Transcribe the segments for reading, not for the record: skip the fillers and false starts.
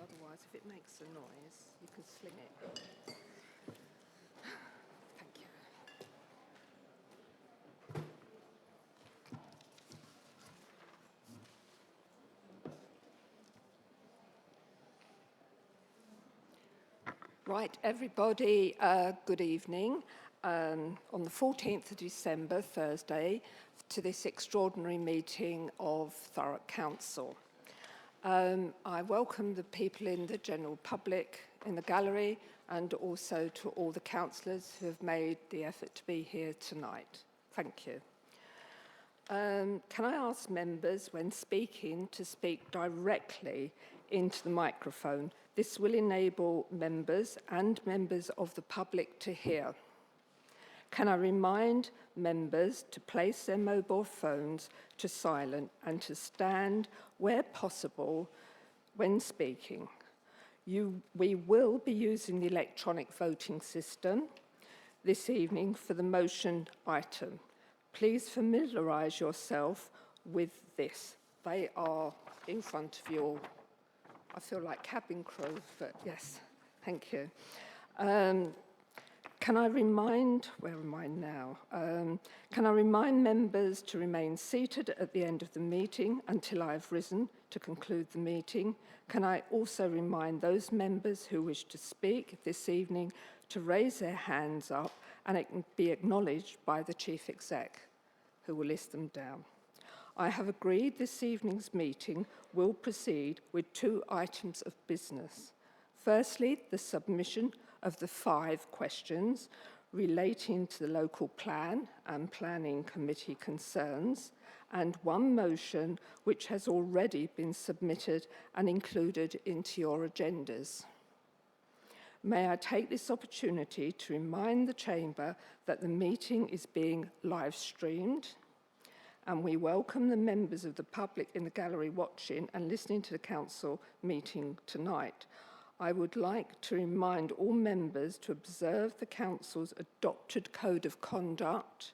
Otherwise, if it makes a noise, you can sling it. Thank you. Right, everybody, good evening. On the 14th of December, Thursday, to this extraordinary meeting of Thurrock Council. I welcome the people in the general public in the gallery and also to all the councillors who have made the effort to be here tonight. Thank you. Can I ask members, when speaking, to speak directly into the microphone? This will enable members and members of the public to hear. Can I remind members to place their mobile phones to silent and to stand where possible when speaking? We will be using the electronic voting system this evening for the motion item. Please familiarise yourself with this. They are in front of you all. I feel like cabin crew, but yes, thank you. Can I remind, where am I now? Can I remind members to remain seated at the end of the meeting until I have risen to conclude the meeting? Can I also remind those members who wish to speak this evening to raise their hands up and it can be acknowledged by the Chief Exec, who will list them down. I have agreed this evening's meeting will proceed with 2 items of business. Firstly, the submission of the 5 questions relating to the local plan and planning committee concerns, and 1 motion which has already been submitted and included into your agendas. May I take this opportunity to remind the Chamber that the meeting is being live streamed, and we welcome the members of the public in the gallery watching and listening to the council meeting tonight. I would like to remind all members to observe the council's adopted code of conduct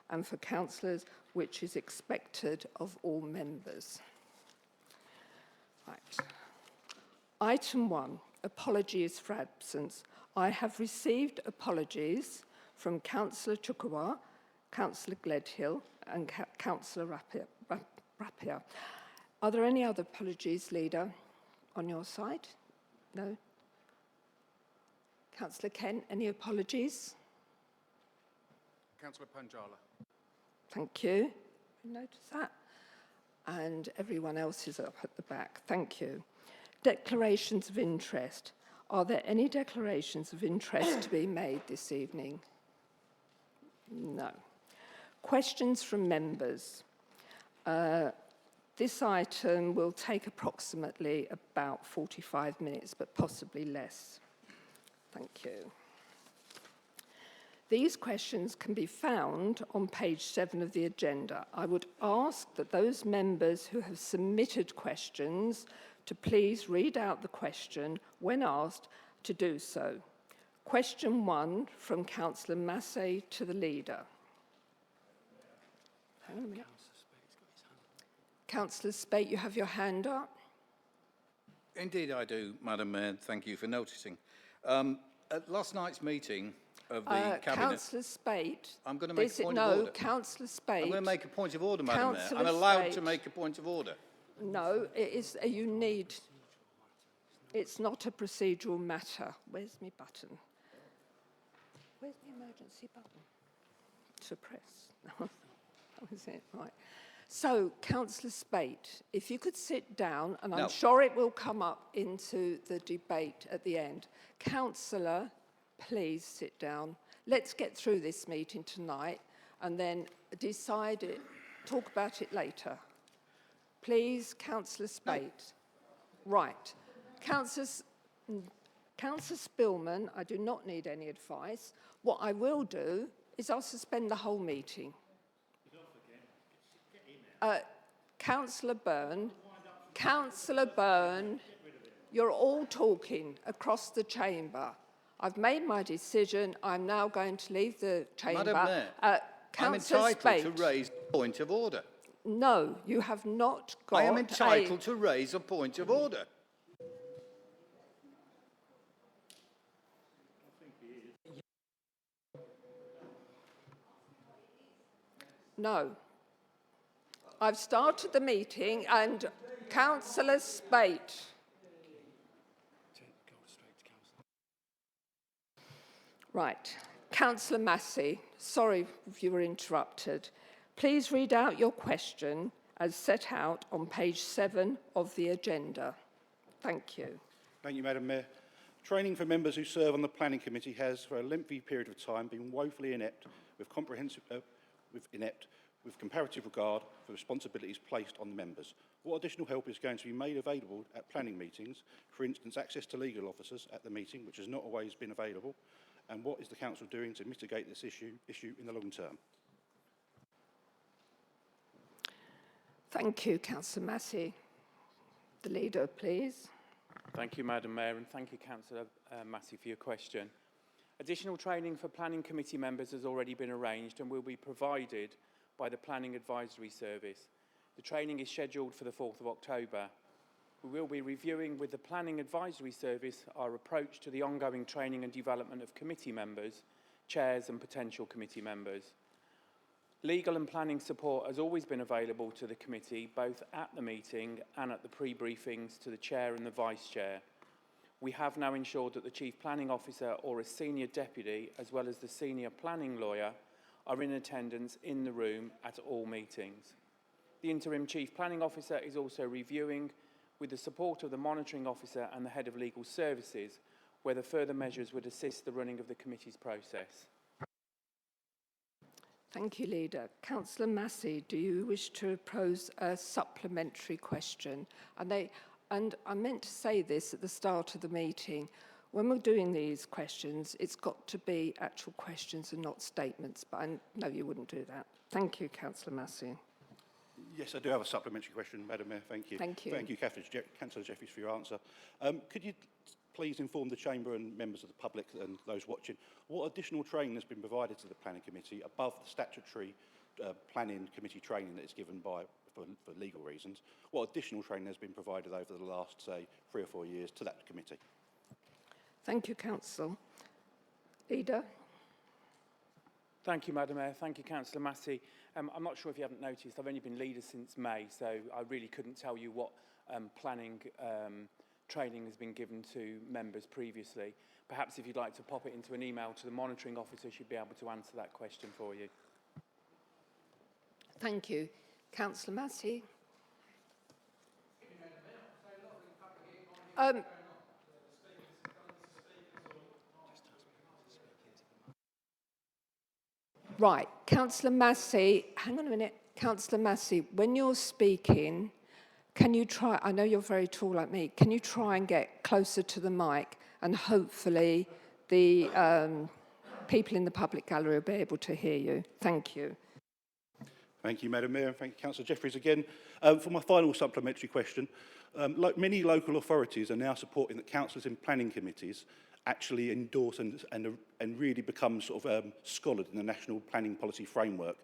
and for councillors which is expected of all members. Right. Item 1, apologies for absence. I have received apologies from Councillor Chukawa, Councillor Gledhill and Councillor Rapier. Are there any other apologies, Leader, on your side? No? Councillor Kent, any apologies? Councillor Panjala. Thank you. Notice that. And everyone else is up at the back. Thank you. Declarations of interest. Are there any declarations of interest to be made this evening? No. Questions from members. This item will take approximately about 45 minutes, but possibly less. Thank you. These questions can be found on page 7 of the agenda. I would ask that those members who have submitted questions to please read out the question when asked to do so. Question 1 from Councillor Massey to the Leader. Hang on a minute. Councillor Spate, you have your hand up. Indeed I do, Madam Mayor. Thank you for noticing. At last night's meeting of the Cabinet... Councillor Spate... I'm going to make a point of order. No, Councillor Spate... I'm going to make a point of order, Madam Mayor. I'm allowed to make a point of order. No, it is, you need... It's not a procedural matter. Where's my button? Where's the emergency button? To press. That was it, right. So, Councillor Spate, if you could sit down, and I'm sure it will come up into the debate at the end. Councillor, please sit down. Let's get through this meeting tonight and then decide it, talk about it later. Please, Councillor Spate. No. Right. Councillor Spillman, I do not need any advice. What I will do is I'll suspend the whole meeting. Councillor Byrne, you're all talking across the chamber. I've made my decision. I'm now going to leave the chamber. Madam Mayor, I'm entitled to raise a point of order. No, you have not got I am entitled to raise a point of order. No. I've started the meeting and Councillor Spate. Right. Councillor Massey, sorry if you were interrupted. Please read out your question as set out on page 7 of the agenda. Thank you. Thank you, Madam Mayor. Training for members who serve on the Planning Committee has, for a lengthy period of time, been woefully inept with comparative regard for responsibilities placed on the members. What additional help is going to be made available at planning meetings? For instance, access to legal officers at the meeting, which has not always been available. And what is the Council doing to mitigate this issue in the long term? Thank you, Councillor Massey. The leader, please. Thank you, Madam Mayor, and thank you, Councillor Massey, for your question. Additional training for Planning Committee members has already been arranged and will be provided by the Planning Advisory Service. The training is scheduled for the 4th of October. We will be reviewing with the Planning Advisory Service our approach to the ongoing training and development of committee members, chairs and potential committee members. Legal and planning support has always been available to the committee, both at the meeting and at the pre-briefings to the chair and the vice chair. We have now ensured that the Chief Planning Officer or a senior deputy, as well as the senior planning lawyer, are in attendance in the room at all meetings. The interim Chief Planning Officer is also reviewing, with the support of the monitoring officer and the head of legal services, whether further measures would assist the running of the committee's process. Thank you, Leader. Councillor Massey, do you wish to pose a supplementary question? And I meant to say this at the start of the meeting. When we're doing these questions, it's got to be actual questions and not statements, but I know you wouldn't do that. Thank you, Councillor Massey. Yes, I do have a supplementary question, Madam Mayor. Thank you. Thank you. Thank you, Councillor Jeffries, for your answer. Could you please inform the Chamber and members of the public and those watching what additional training has been provided to the Planning Committee above the statutory Planning Committee training that is given for legal reasons? What additional training has been provided over the last, say, 3 or 4 years to that committee? Thank you, Council. Leader. Thank you, Madam Mayor. Thank you, Councillor Massey. I'm not sure if you haven't noticed, I've only been leader since May, so I really couldn't tell you what planning training has been given to members previously. Perhaps if you'd like to pop it into an email to the monitoring officer, she'd be able to answer that question for you. Thank you. Councillor Massey. Right, Councillor Massey, hang on a minute. Councillor Massey, when you're speaking, can you try, I know you're very tall like me, can you try and get closer to the mic and hopefully the people in the public gallery will be able to hear you. Thank you. Thank you, Madam Mayor, and thank you, Councillor Jeffries again. For my final supplementary question, like many local authorities are now supporting that councillors in planning committees actually endorse and really become sort of scholared in the National Planning Policy Framework.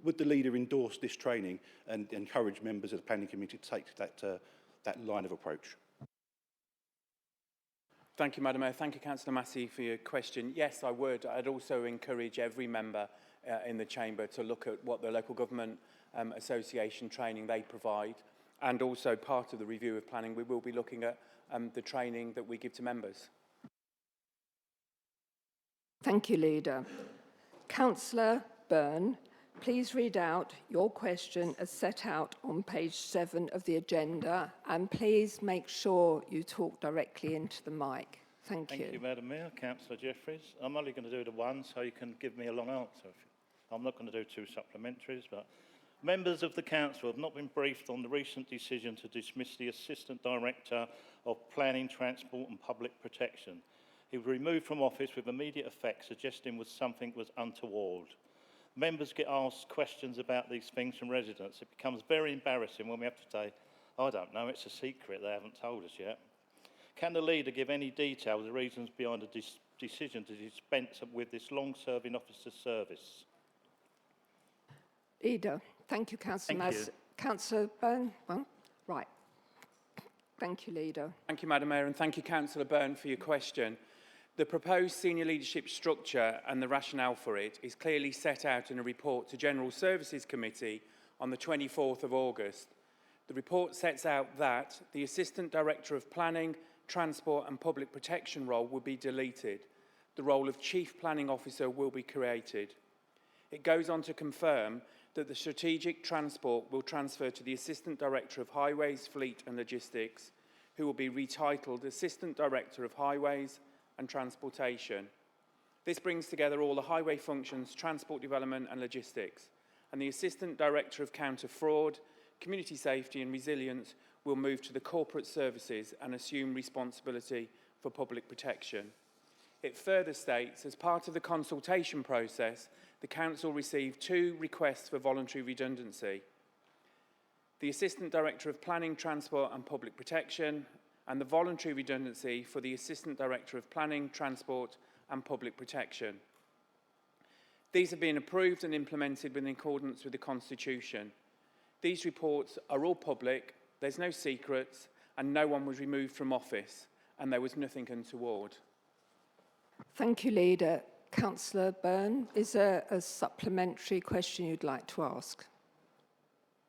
Would the leader endorse this training and encourage members of the Planning Committee to take that line of approach? Thank you, Madam Mayor. Thank you, Councillor Massey, for your question. Yes, I would. I'd also encourage every member in the Chamber to look at what the Local Government Association training they provide, and also part of the review of planning, we will be looking at the training that we give to members. Thank you, Leader. Councillor Byrne, please read out your question as set out on page 7 of the agenda, and please make sure you talk directly into the mic. Thank you. Thank you, Madam Mayor. Councillor Jeffries. I'm only going to do the one, so you can give me a long answer. I'm not going to do 2 supplementaries, but members of the Council have not been briefed on the recent decision to dismiss the Assistant Director of Planning, Transport and Public Protection. He was removed from office with immediate effect, suggesting something was untoward. Members get asked questions about these things from residents. It becomes very embarrassing when we have to say, I don't know, it's a secret, they haven't told us yet. Can the leader give any detail of the reasons behind the decision to dispense with this long-serving officer's service? Leader. Thank you, Councillor Massey. Councillor Byrne? Well, right. Thank you, Leader. Thank you, Madam Mayor, and thank you, Councillor Byrne, for your question. The proposed senior leadership structure and the rationale for it is clearly set out in a report to General Services Committee on the 24th of August. The report sets out that the Assistant Director of Planning, Transport and Public Protection role will be deleted. The role of Chief Planning Officer will be created. It goes on to confirm that the Strategic Transport will transfer to the Assistant Director of Highways, Fleet and Logistics, who will be retitled Assistant Director of Highways and Transportation. This brings together all the highway functions, transport development and logistics, and the Assistant Director of Counter Fraud, Community Safety and Resilience will move to the Corporate Services and assume responsibility for public protection. It further states, as part of the consultation process, the Council received 2 requests for voluntary redundancy. The Assistant Director of Planning, Transport and Public Protection and the voluntary redundancy for the Assistant Director of Planning, Transport and Public Protection. These have been approved and implemented in accordance with the Constitution. These reports are all public, there's no secrets, and no one was removed from office, and there was nothing untoward. Thank you, Leader. Councillor Byrne, is there a supplementary question you'd like to ask?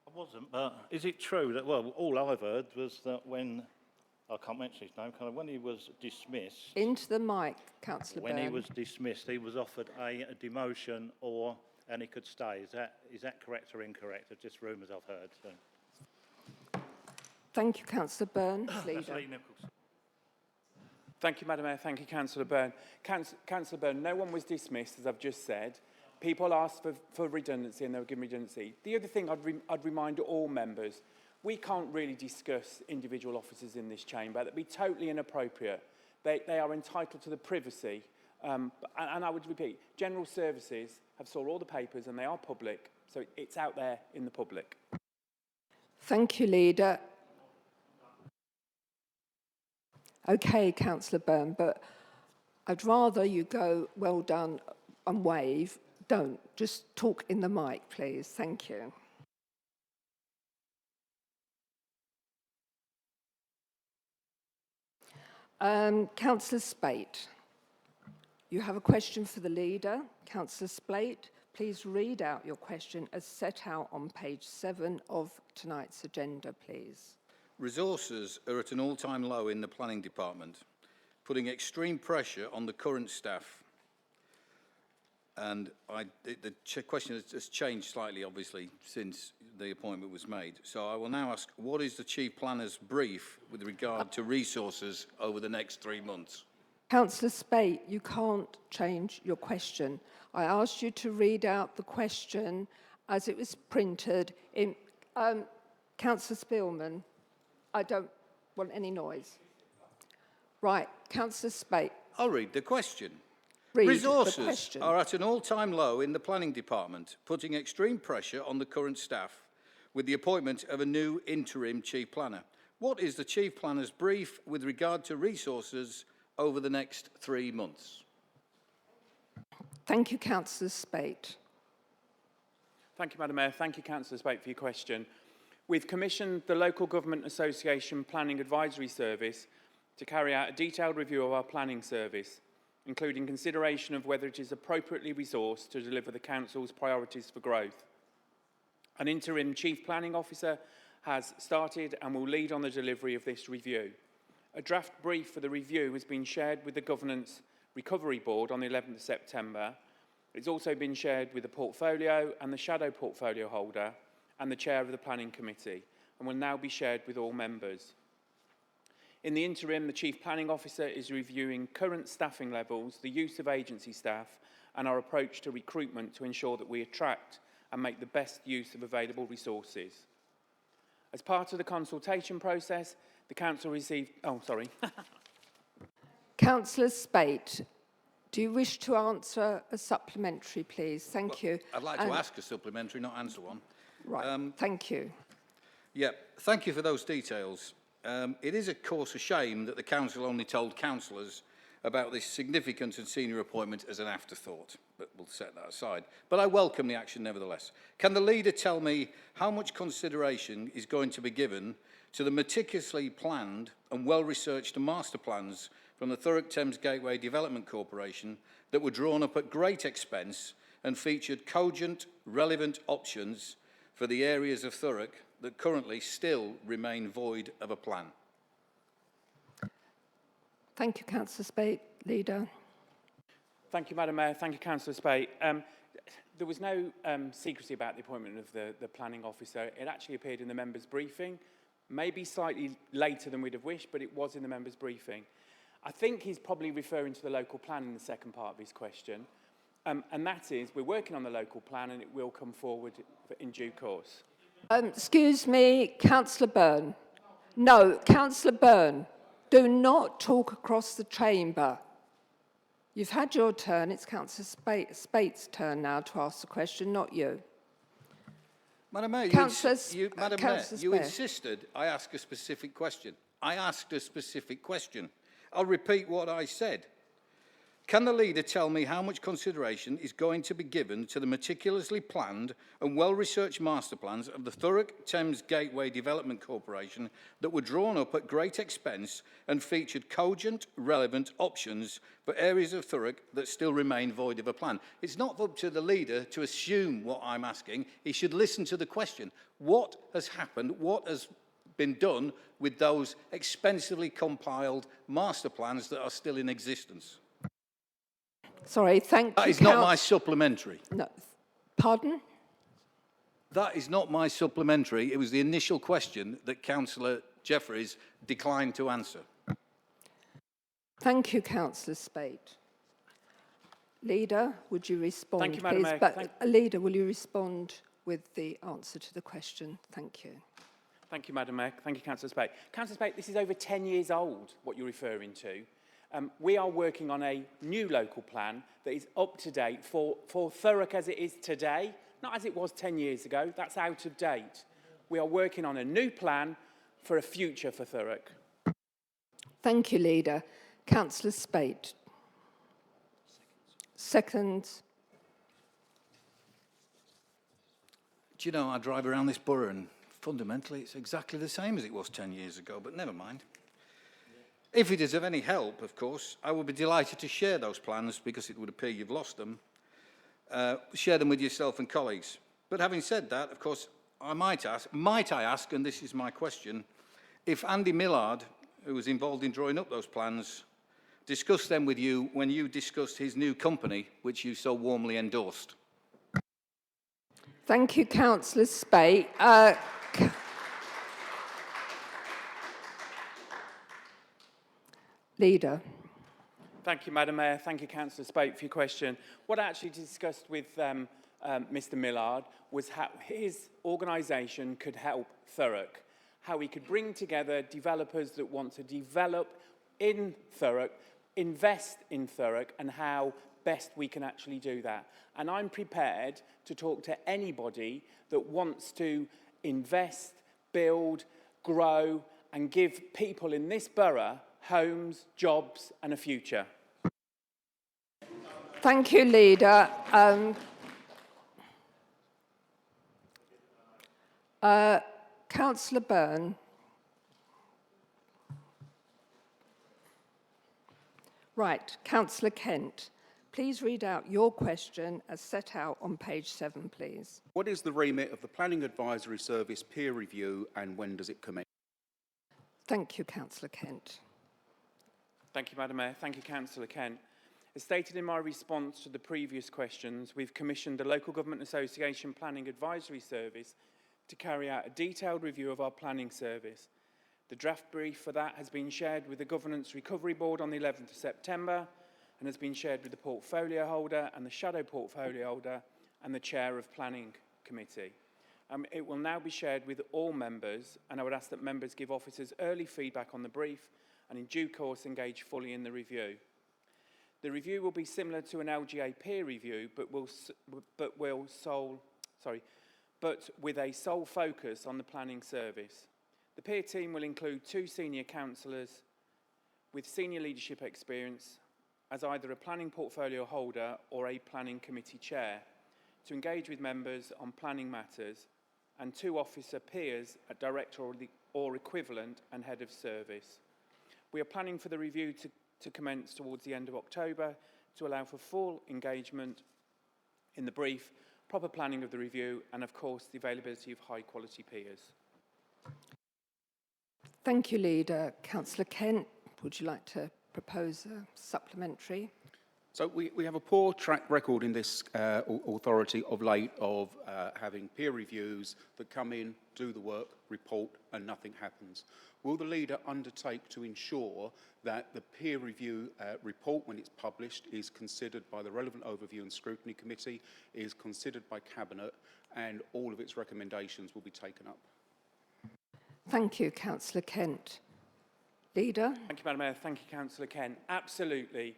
I wasn't, but is it true that, well, all I've heard was that when, I can't mention his name, when he was dismissed, Into the mic, Councillor Byrne. when he was dismissed, he was offered a demotion and he could stay. Is that correct or incorrect? It's just rumours I've heard. So. Thank you, Councillor Byrne. Leader. Thank you, Madam Mayor. Thank you, Councillor Byrne. Councillor Byrne, no one was dismissed, as I've just said. People asked for redundancy and they were given redundancy. The other thing I'd remind all members, we can't really discuss individual officers in this chamber. That'd be totally inappropriate. They are entitled to the privacy. And I would repeat, General Services have saw all the papers and they are public, so it's out there in the public. Thank you, Leader. Okay, Councillor Byrne, but I'd rather you go well done and wave. Don't. Just talk in the mic, please. Thank you. Councillor Spate, you have a question for the Leader. Councillor Spate, please read out your question as set out on page 7 of tonight's agenda, please. Resources are at an all-time low in the planning department, putting extreme pressure on the current staff. And the question has changed slightly, obviously, since the appointment was made. So I will now ask, what is the Chief Planner's brief with regard to resources over the next 3 months? Councillor Spate, you can't change your question. I asked you to read out the question as it was printed in... Councillor Spielman, I don't want any noise. Right, Councillor Spate. I'll read the question. Read Resources the question. are at an all-time low in the planning department, putting extreme pressure on the current staff with the appointment of a new interim Chief Planner. What is the Chief Planner's brief with regard to resources over the next 3 months? Thank you, Councillor Spate. Thank you, Madam Mayor. Thank you, Councillor Spate, for your question. We've commissioned the Local Government Association Planning Advisory Service to carry out a detailed review of our planning service, including consideration of whether it is appropriately resourced to deliver the Council's priorities for growth. An interim Chief Planning Officer has started and will lead on the delivery of this review. A draft brief for the review has been shared with the Governance Recovery Board on the 11th of September. It's also been shared with the portfolio and the shadow portfolio holder and the chair of the Planning Committee, and will now be shared with all members. In the interim, the Chief Planning Officer is reviewing current staffing levels, the use of agency staff, and our approach to recruitment to ensure that we attract and make the best use of available resources. As part of the consultation process, the Council received... Oh, sorry. Councillor Spate, do you wish to answer a supplementary, please? Thank you. I'd like to ask a supplementary, not answer one. Right, thank you. Yeah, thank you for those details. It is, of course, a shame that the Council only told councillors about this significant and senior appointment as an afterthought, but we'll set that aside. But I welcome the action nevertheless. Can the Leader tell me how much consideration is going to be given to the meticulously planned and well-researched master plans from the Thurrock Thames Gateway Development Corporation that were drawn up at great expense and featured cogent, relevant options for the areas of Thurrock that currently still remain void of a plan? Thank you, Councillor Spate. Leader. Thank you, Madam Mayor. Thank you, Councillor Spate. There was no secrecy about the appointment of the planning officer. It actually appeared in the members' briefing, maybe slightly later than we'd have wished, but it was in the members' briefing. I think he's probably referring to the local plan in the second part of his question, and that is, we're working on the local plan and it will come forward in due course. Excuse me, Councillor Byrne. No, Councillor Byrne, do not talk across the chamber. You've had your turn. It's Councillor Spate's turn now to ask the question, not you. Madam Mayor, you insisted I ask a specific question. I asked a specific question. I'll repeat what I said. Can the leader tell me how much consideration is going to be given to the meticulously planned and well-researched master plans of the Thurrock Thames Gateway Development Corporation that were drawn up at great expense and featured cogent, relevant options for areas of Thurrock that still remain void of a plan? It's not up to the leader to assume what I'm asking. He should listen to the question. What has happened? What has been done with those expensively compiled master plans that are still in existence? Sorry, thank you. That is not my supplementary. No, pardon? That is not my supplementary. It was the initial question that Councillor Jeffreys declined to answer. Thank you, Councillor Spate. Leader, would you respond, Thank you, Madam please? Mayor. But, Leader, will you respond with the answer to the question? Thank you. Thank you, Madam Mayor. Thank you, Councillor Spate. Councillor Spate, this is over 10 years old, what you're referring to. We are working on a new local plan that is up to date for Thurrock as it is today, not as it was 10 years ago. That's out of date. We are working on a new plan for a future for Thurrock. Thank you, Leader. Councillor Spate. Second. Do you know, I drive around this borough and fundamentally it's exactly the same as it was 10 years ago, but never mind. If it is of any help, of course, I would be delighted to share those plans because it would appear you've lost them. Share them with yourself and colleagues. But having said that, of course, might I ask, and this is my question, if Andy Millard, who was involved in drawing up those plans, discussed them with you when you discussed his new company, which you so warmly endorsed? Thank you, Councillor Spate. Leader. Thank you, Madam Mayor. Thank you, Councillor Spate, for your question. What I actually discussed with Mr Millard was how his organisation could help Thurrock, how we could bring together developers that want to develop in Thurrock, invest in Thurrock, and how best we can actually do that. And I'm prepared to talk to anybody that wants to invest, build, grow, and give people in this borough homes, jobs, and a future. Thank you, Leader. Councillor Byrne. Right, Councillor Kent. Please read out your question as set out on page 7, please. What is the remit of the Planning Advisory Service peer review and when does it commence? Thank you, Councillor Kent. Thank you, Madam Mayor. Thank you, Councillor Kent. As stated in my response to the previous questions, we've commissioned the Local Government Association Planning Advisory Service to carry out a detailed review of our planning service. The draft brief for that has been shared with the Governance Recovery Board on the 11th of September and has been shared with the portfolio holder and the shadow portfolio holder and the chair of Planning Committee. It will now be shared with all members, and I would ask that members give officers early feedback on the brief and in due course engage fully in the review. The review will be similar to an LGA peer review, but with a sole focus on the planning service. The peer team will include 2 senior councillors with senior leadership experience as either a planning portfolio holder or a planning committee chair to engage with members on planning matters, and 2 officer peers at director or equivalent and head of service. We are planning for the review to to commence towards the end of October to allow for full engagement in the brief, proper planning of the review and, of course, the availability of high-quality peers. Thank you, Leader. Councillor Kent, would you like to propose a supplementary? So we have a poor track record in this authority of late of having peer reviews that come in, do the work, report, and nothing happens. Will the leader undertake to ensure that the peer review report, when it's published, is considered by the relevant overview and scrutiny committee, is considered by Cabinet, and all of its recommendations will be taken up? Thank you, Councillor Kent. Leader? Thank you, Madam Mayor. Thank you, Councillor Kent. Absolutely.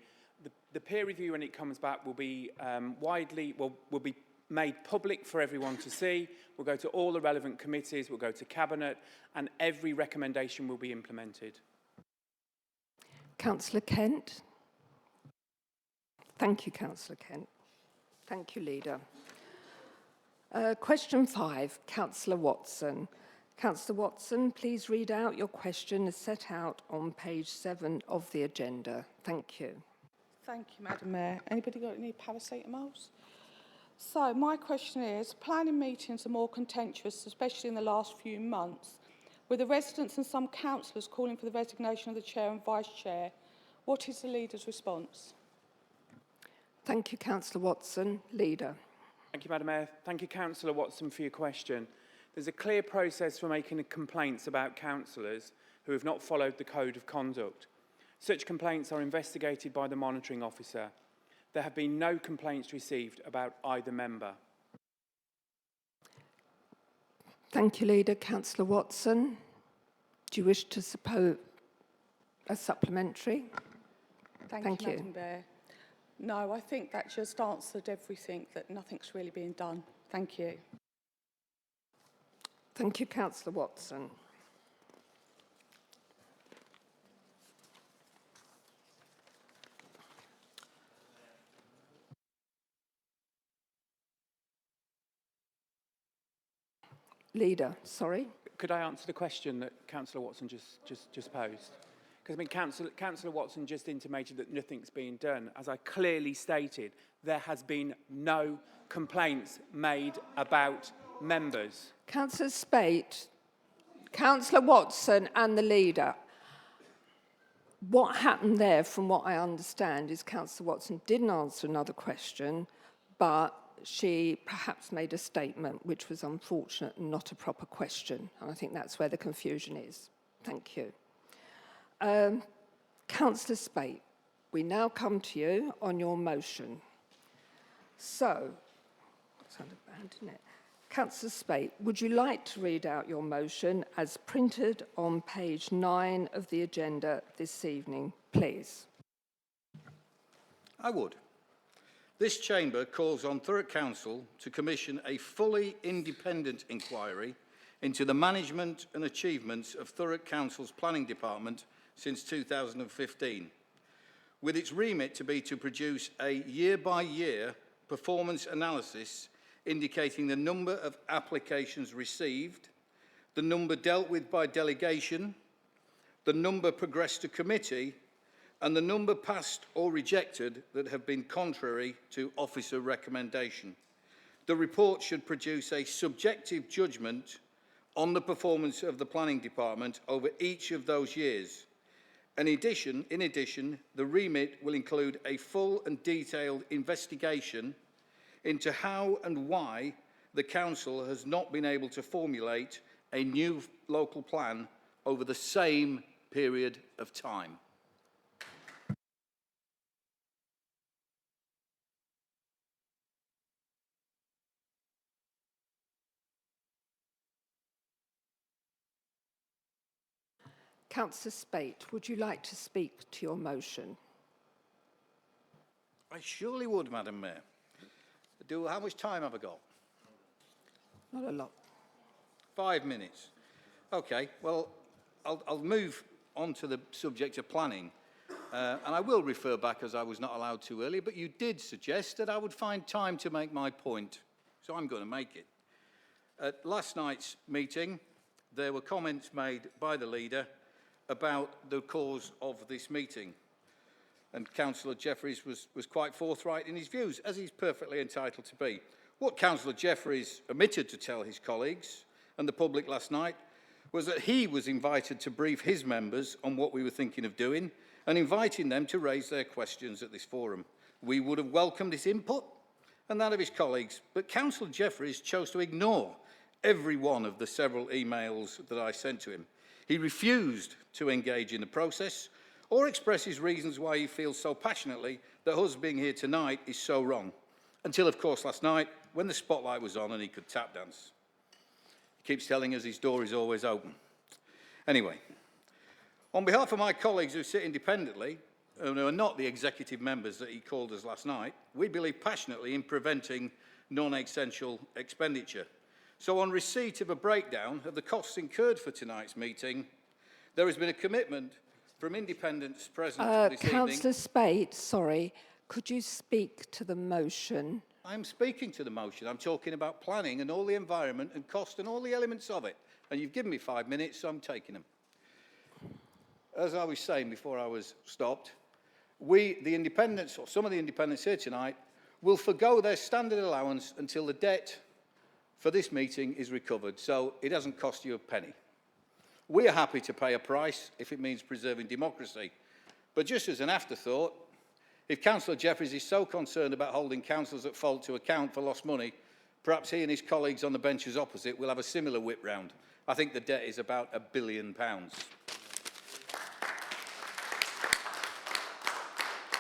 The peer review, when it comes back, will be will be made public for everyone to see. We'll go to all the relevant committees, we'll go to Cabinet, and every recommendation will be implemented. Councillor Kent. Thank you, Councillor Kent. Thank you, Leader. Question 5, Councillor Watson. Councillor Watson, please read out your question as set out on page 7 of the agenda. Thank you. Thank you, Madam Mayor. Anybody got any paracetamols? So my question is, planning meetings are more contentious, especially in the last few months, with the residents and some councillors calling for the resignation of the chair and vice chair. What is the Leader's response? Thank you, Councillor Watson. Leader. Thank you, Madam Mayor. Thank you, Councillor Watson, for your question. There's a clear process for making complaints about councillors who have not followed the Code of Conduct. Such complaints are investigated by the monitoring officer. There have been no complaints received about either member. Thank you, Leader. Councillor Watson, do you wish to suppose a supplementary? Thank you, Madam Mayor. No, I think that just answered everything, that nothing's really being done. Thank you. Thank you, Councillor Watson. Leader, sorry. Could I answer the question that Councillor Watson just posed? Because I mean, Councillor Watson just intimated that nothing's being done. As I clearly stated, there has been no complaints made about members. Councillor Spate, Councillor Watson and the Leader. What happened there, from what I understand, is Councillor Watson didn't answer another question, but she perhaps made a statement which was unfortunate and not a proper question. And I think that's where the confusion is. Thank you. Councillor Spate, we now come to you on your motion. So, it's under band, isn't it? Councillor Spate, would you like to read out your motion as printed on page 9 of the agenda this evening, please? I would. This chamber calls on Thurrock Council to commission a fully independent inquiry into the management and achievements of Thurrock Council's planning department since 2015, with its remit to be to produce a year-by-year performance analysis indicating the number of applications received, the number dealt with by delegation, the number progressed to committee, and the number passed or rejected that have been contrary to officer recommendation. The report should produce a subjective judgment on the performance of the planning department over each of those years. In addition, the remit will include a full and detailed investigation into how and why the council has not been able to formulate a new local plan over the same period of time. Councillor Spate, would you like to speak to your motion? I surely would, Madam Mayor. How much time have I got? Not a lot. 5 minutes. Okay, well, I'll move on to the subject of planning. And I will refer back, as I was not allowed to earlier, but you did suggest that I would find time to make my point. So I'm going to make it. At last night's meeting, there were comments made by the Leader about the cause of this meeting. and Councillor Jeffreys was quite forthright in his views, as he's perfectly entitled to be. What Councillor Jeffreys omitted to tell his colleagues and the public last night was that he was invited to brief his members on what we were thinking of doing and inviting them to raise their questions at this forum. We would have welcomed his input and that of his colleagues, but Councillor Jeffreys chose to ignore every one of the several emails that I sent to him. He refused to engage in the process or express his reasons why he feels so passionately that us being here tonight is so wrong. Until, of course, last night, when the spotlight was on and he could tap dance. He keeps telling us his door is always open. Anyway, on behalf of my colleagues who sit independently, and who are not the executive members that he called us last night, we believe passionately in preventing non-essential expenditure. So on receipt of a breakdown of the costs incurred for tonight's meeting, there has been a commitment from independents present this evening. Councillor Spate, sorry, could you speak to the motion? I'm speaking to the motion. I'm talking about planning and all the environment and cost and all the elements of it. And you've given me 5 minutes, so I'm taking them. As I was saying before I was stopped, we, the independents, or some of the independents here tonight, will forgo their standard allowance until the debt for this meeting is recovered, so it hasn't cost you a penny. We are happy to pay a price if it means preserving democracy. But just as an afterthought, if Councillor Jeffreys is so concerned about holding councillors at fault to account for lost money, perhaps he and his colleagues on the benches opposite will have a similar whip round. I think the debt is about £1 billion.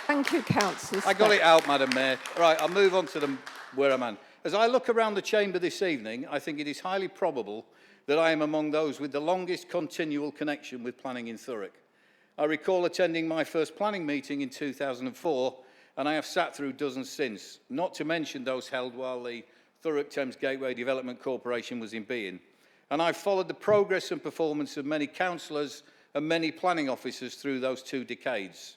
Thank you, Councillor I got Spate. it out, Madam Mayor. Right, I'll move on to where I'm at. As I look around the chamber this evening, I think it is highly probable that I am among those with the longest continual connection with planning in Thurrock. I recall attending my first planning meeting in 2004, and I have sat through dozens since, not to mention those held while the Thurrock Thames Gateway Development Corporation was in being. And I've followed the progress and performance of many councillors and many planning officers through those 2 decades.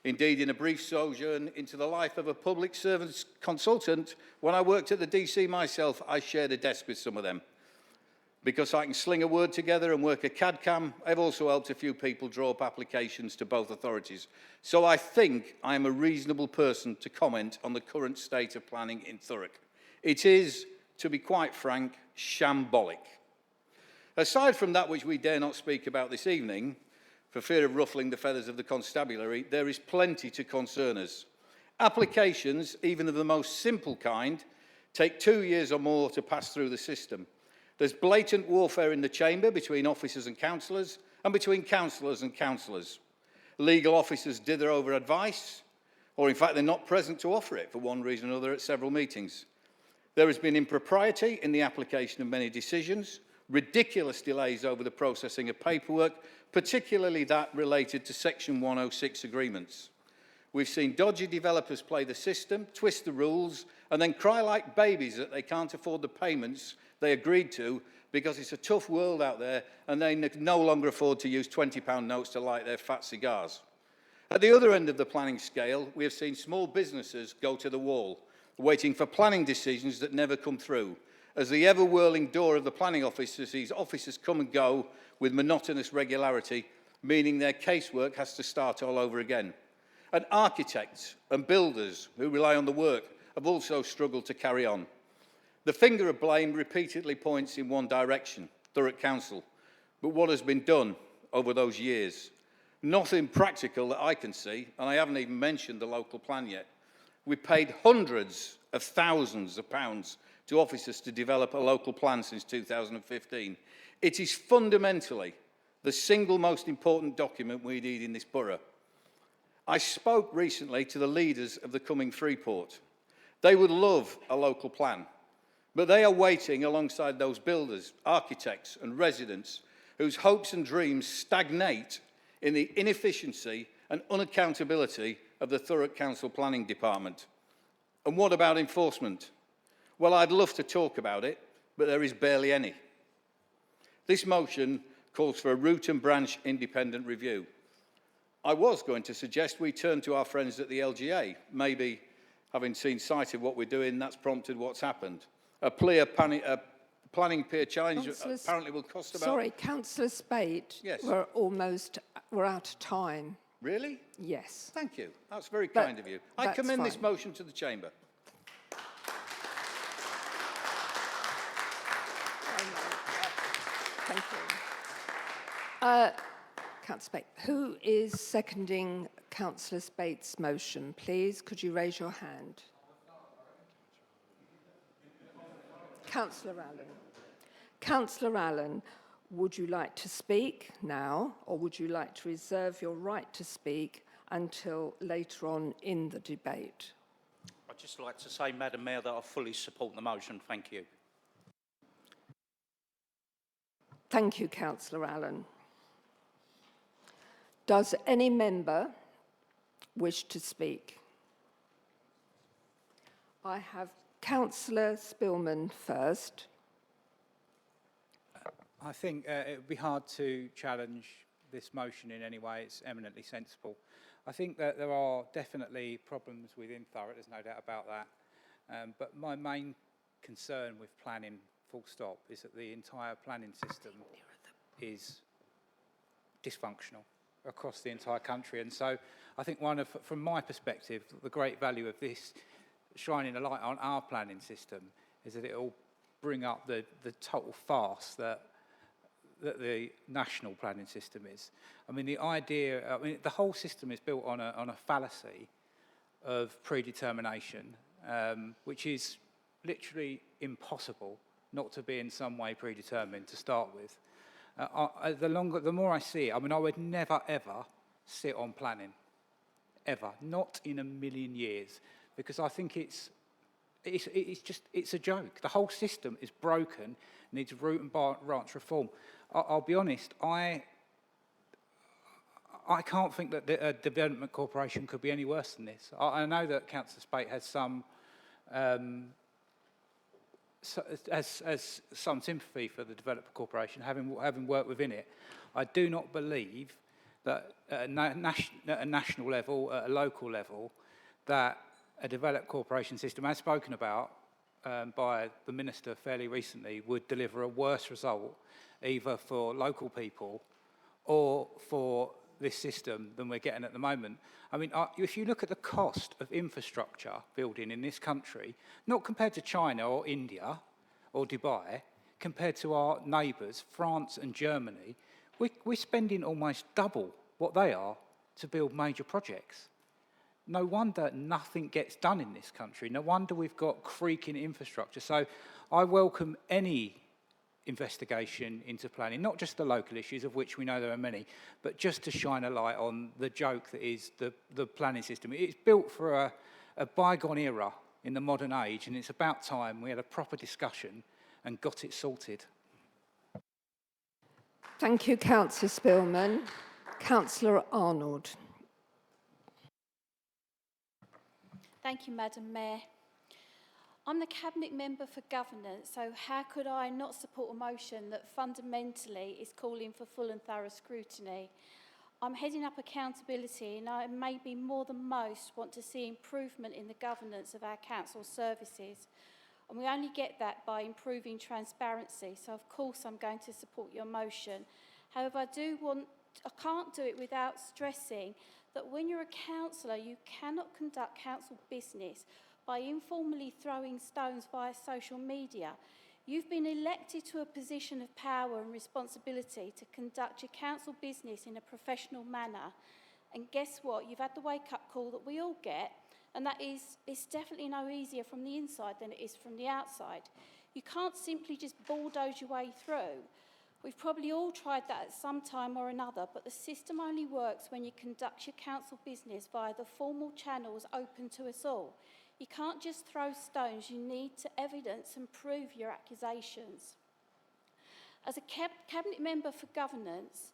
Indeed, in a brief sojourn into the life of a public service consultant, when I worked at the DC myself, I shared a desk with some of them. Because I can sling a word together and work a CAD-CAM, I've also helped a few people draw up applications to both authorities. So I think I am a reasonable person to comment on the current state of planning in Thurrock. It is, to be quite frank, shambolic. Aside from that which we dare not speak about this evening, for fear of ruffling the feathers of the constabulary, there is plenty to concern us. Applications, even of the most simple kind, take 2 years or more to pass through the system. There's blatant warfare in the chamber between officers and councillors, and between councillors and councillors. Legal officers dither over advice, or in fact they're not present to offer it for one reason or another at several meetings. There has been impropriety in the application of many decisions, ridiculous delays over the processing of paperwork, particularly that related to Section 106 agreements. We've seen dodgy developers play the system, twist the rules, and then cry like babies that they can't afford the payments they agreed to because it's a tough world out there and they no longer afford to use £20 notes to light their fat cigars. At the other end of the planning scale, we have seen small businesses go to the wall, waiting for planning decisions that never come through, as the ever-whirling door of the planning offices sees officers come and go with monotonous regularity, meaning their casework has to start all over again. And architects and builders who rely on the work have also struggled to carry on. The finger of blame repeatedly points in one direction, Thurrock Council. But what has been done over those years? Nothing practical that I can see, and I haven't even mentioned the local plan yet. We paid hundreds of thousands of pounds to officers to develop a local plan since 2015. It is fundamentally the single most important document we need in this borough. I spoke recently to the leaders of the coming Freeport. They would love a local plan, but they are waiting alongside those builders, architects and residents whose hopes and dreams stagnate in the inefficiency and unaccountability of the Thurrock Council Planning Department. And what about enforcement? Well, I'd love to talk about it, but there is barely any. This motion calls for a root and branch independent review. I was going to suggest we turn to our friends at the LGA. Maybe, having seen sight of what we're doing, that's prompted what's happened. A planning peer challenge apparently will cost about... Sorry, Councillor Spate. Yes. We're out of time. Really? Yes. Thank you. That's very But kind of you. I that's commend this fine. motion to the Chamber. Thank you. Councillor Spate, who is seconding Councillor Spate's motion, please? Could you raise your hand? Councillor Allen. Councillor Allen, would you like to speak now, or would you like to reserve your right to speak until later on in the debate? I'd just like to say, Madam Mayor, that I fully support the motion. Thank you. Thank you, Councillor Allen. Does any member wish to speak? I have Councillor Spillman first. I think it would be hard to challenge this motion in any way. It's eminently sensible. I think that there are definitely problems within Thurrock, there's no doubt about that. But my main concern with planning, full stop, is that the entire planning system is dysfunctional across the entire country. And so I think from my perspective, the great value of this shining a light on our planning system is that it will bring up the total farce that the national planning system is. I mean, the whole system is built on a fallacy of predetermination, which is literally impossible not to be in some way predetermined to start with. The more I see it, I mean, I would never, ever sit on planning, ever, not in a million years, because I think it's a joke. The whole system is broken, needs root and branch reform. I'll be honest, I can't think that a development corporation could be any worse than this. I know that Councillor Spate has some sympathy for the developer corporation, having worked within it. I do not believe that at a national level, at a local level, that a developed corporation system, as spoken about by the Minister fairly recently, would deliver a worse result either for local people or for this system than we're getting at the moment. I mean, if you look at the cost of infrastructure building in this country, not compared to China or India or Dubai, compared to our neighbours, France and Germany, we're spending almost double what they are to build major projects. No wonder nothing gets done in this country. No wonder we've got creaking infrastructure. So I welcome any investigation into planning, not just the local issues, of which we know there are many, but just to shine a light on the joke that is the planning system. It's built for a bygone era in the modern age, and it's about time we had a proper discussion and got it sorted. Thank you, Councillor Spillman. Councillor Arnold. Thank you, Madam Mayor. I'm the Cabinet Member for Governance, so how could I not support a motion that fundamentally is calling for full and thorough scrutiny? I'm heading up accountability, and I maybe more than most want to see improvement in the governance of our council services. And we only get that by improving transparency, so of course I'm going to support your motion. However, I can't do it without stressing that when you're a councillor, you cannot conduct council business by informally throwing stones via social media. You've been elected to a position of power and responsibility to conduct your council business in a professional manner. And guess what? You've had the wake-up call that we all get, and that is, it's definitely no easier from the inside than it is from the outside. You can't simply just bulldoze your way through. We've probably all tried that at some time or another, but the system only works when you conduct your council business via the formal channels open to us all. You can't just throw stones, you need to evidence and prove your accusations. As a Cabinet Member for Governance,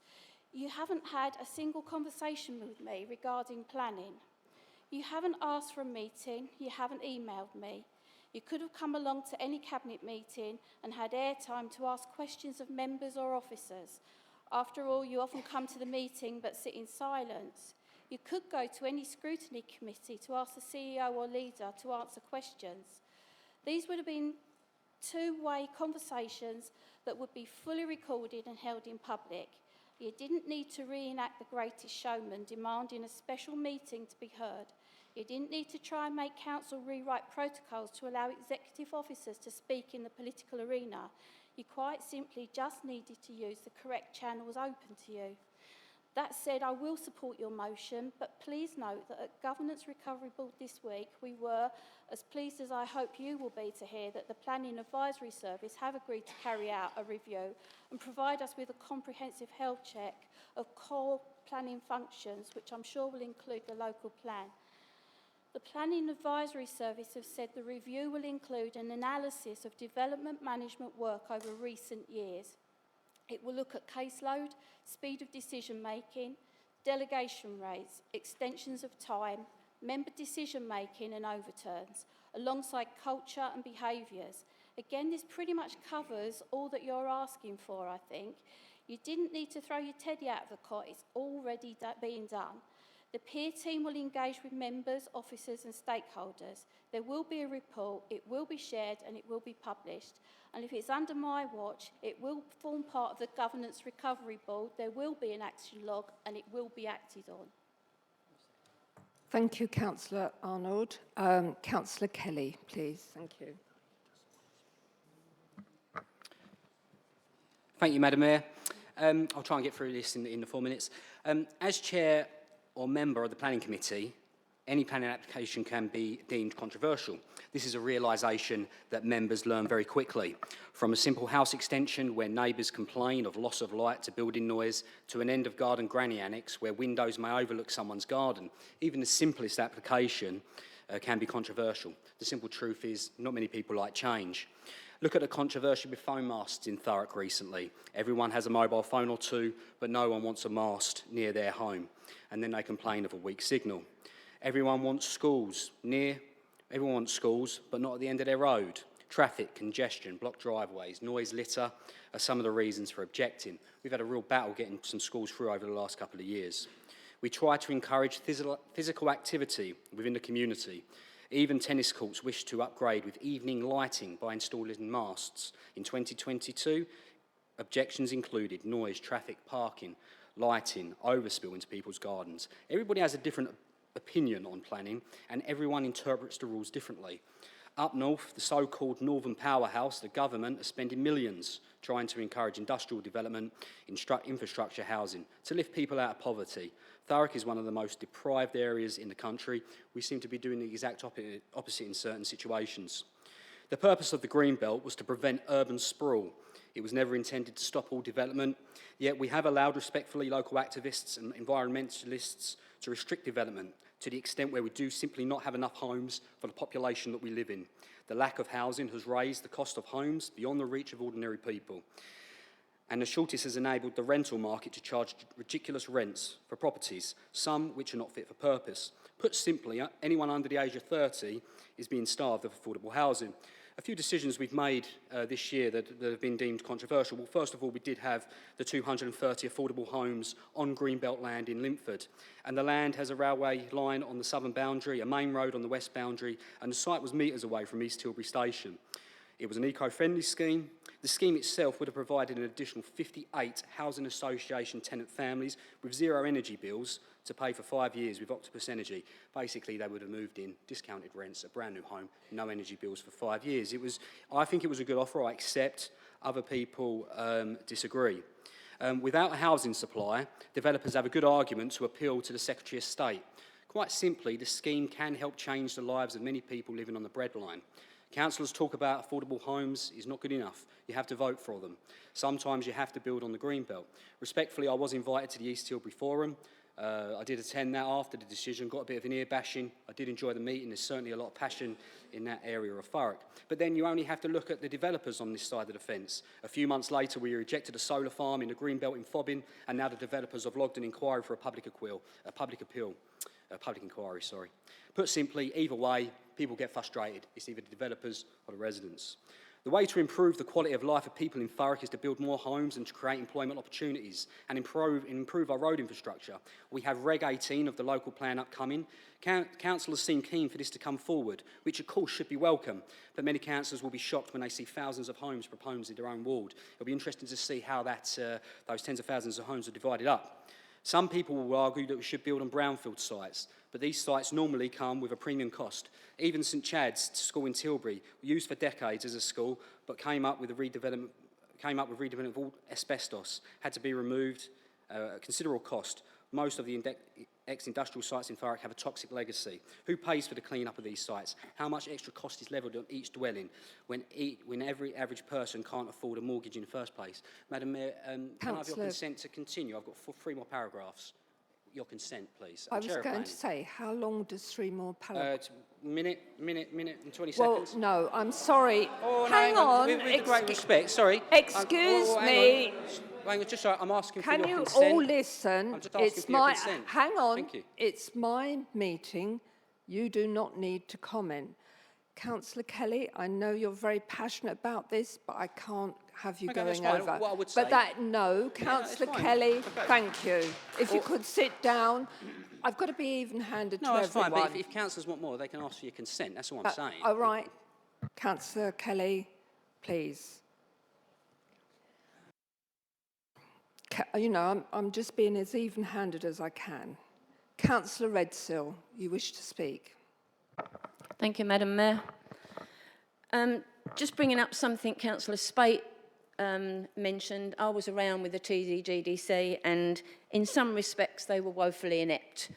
you haven't had a single conversation with me regarding planning. You haven't asked for a meeting, you haven't emailed me. You could have come along to any Cabinet meeting and had airtime to ask questions of members or officers. After all, you often come to the meeting but sit in silence. You could go to any scrutiny committee to ask the CEO or leader to answer questions. These would have been two-way conversations that would be fully recorded and held in public. You didn't need to reenact The Greatest Showman demanding a special meeting to be heard. You didn't need to try and make council rewrite protocols to allow executive officers to speak in the political arena. You quite simply just needed to use the correct channels open to you. That said, I will support your motion, but please note that at Governance Recovery Board this week, we were as pleased as I hope you will be to hear that the Planning Advisory Service have agreed to carry out a review and provide us with a comprehensive health check of core planning functions, which I'm sure will include the local plan. The Planning Advisory Service have said the review will include an analysis of development management work over recent years. It will look at caseload, speed of decision making, delegation rates, extensions of time, member decision making and overturns, alongside culture and behaviours. Again, this pretty much covers all that you're asking for, I think. You didn't need to throw your teddy out of the cot, it's already being done. The peer team will engage with members, officers and stakeholders. There will be a report, it will be shared and it will be published. And if it's under my watch, it will form part of the Governance Recovery Board. There will be an action log and it will be acted on. Thank you, Councillor Arnold. Councillor Kelly, please. Thank you. Thank you, Madam Mayor. I'll try and get through this in the 4 minutes. As chair or member of the Planning Committee, any planning application can be deemed controversial. This is a realisation that members learn very quickly. From a simple house extension where neighbours complain of loss of light to building noise, to an end-of-garden granny annex where windows may overlook someone's garden. Even the simplest application can be controversial. The simple truth is not many people like change. Look at the controversy with phone masts in Thurrock recently. Everyone has a mobile phone or two, but no one wants a mast near their home. And then they complain of a weak signal. Everyone wants schools, but not at the end of their road. Traffic, congestion, blocked driveways, noise, litter are some of the reasons for objecting. We've had a real battle getting some schools through over the last couple of years. We try to encourage physical activity within the community. Even tennis courts wish to upgrade with evening lighting by installing masts. In 2022, objections included noise, traffic, parking, lighting, overspill into people's gardens. Everybody has a different opinion on planning and everyone interprets the rules differently. Up north, the so-called Northern Powerhouse, the government are spending millions trying to encourage industrial development, infrastructure housing, to lift people out of poverty. Thurrock is one of the most deprived areas in the country. We seem to be doing the exact opposite in certain situations. The purpose of the Greenbelt was to prevent urban sprawl. It was never intended to stop all development, yet we have allowed respectfully local activists and environmentalists to restrict development to the extent where we do simply not have enough homes for the population that we live in. The lack of housing has raised the cost of homes beyond the reach of ordinary people. And the shortage has enabled the rental market to charge ridiculous rents for properties, some which are not fit for purpose. Put simply, anyone under the age of 30 is being starved of affordable housing. A few decisions we've made this year that have been deemed controversial. Well, first of all, we did have the 230 affordable homes on Greenbelt land in Linford. And the land has a railway line on the southern boundary, a main road on the west boundary, and the site was metres away from East Tilbury Station. It was an eco-friendly scheme. The scheme itself would have provided an additional 58 housing association tenant families with zero energy bills to pay for 5 years with Octopus Energy. Basically, they would have moved in, discounted rents, a brand new home, no energy bills for 5 years. I think it was a good offer, I accept. Other people disagree. Without a housing supply, developers have a good argument to appeal to the Secretary of State. Quite simply, the scheme can help change the lives of many people living on the breadline. Councillors talk about affordable homes is not good enough. You have to vote for them. Sometimes you have to build on the Greenbelt. Respectfully, I was invited to the East Tilbury Forum. I did attend that after the decision, got a bit of an ear bashing. I did enjoy the meeting. There's certainly a lot of passion in that area of Thurrock. But then you only have to look at the developers on this side of the fence. A few months later, we rejected a solar farm in the Greenbelt in Fobbing, and now the developers have logged an inquiry for a public inquiry. Put simply, either way, people get frustrated. It's either the developers or the residents. The way to improve the quality of life of people in Thurrock is to build more homes and to create employment opportunities and improve our road infrastructure. We have Reg 18 of the local plan upcoming. Councillors seem keen for this to come forward, which of course should be welcome, but many councillors will be shocked when they see thousands of homes proposed in their own ward. It'll be interesting to see how those tens of thousands of homes are divided up. Some people will argue that we should build on brownfield sites, but these sites normally come with a premium cost. Even St Chad's School in Tilbury, used for decades as a school, but came up with redevelopment of all asbestos, had to be removed at a considerable cost. Most of the ex-industrial sites in Thurrock have a toxic legacy. Who pays for the clean-up of these sites? How much extra cost is levelled on each dwelling when every average person can't afford a mortgage in the first place? Madam Mayor, can I have your consent to continue? I've got 3 more paragraphs. Your consent, please. I was going to say, how long does 3 more paragraphs? Minute and 20 Well, seconds. no, I'm sorry. Oh, Hang on. With great respect, sorry. Excuse me. Hang on, just sorry, I'm asking for Can your you consent. all listen? I'm just asking for your consent. Hang on. Thank you. It's my meeting. You do not need to comment. Councillor Kelly, I know you're very passionate about this, but I can't have you Okay, that's going fine. over. What I would say- Councillor fine. Kelly, Okay. thank you. If you could sit down. I've got to be even-handed to No, that's everyone. fine, but if councillors want more, they can ask for your consent. That's all I'm saying. All right. Councillor Kelly, please. I'm just being as even-handed as I can. Councillor Redsill, you wish to speak. Thank you, Madam Mayor. Just bringing up something Councillor Spate mentioned. I was around with the TDGDC, and in some respects they were woefully inept.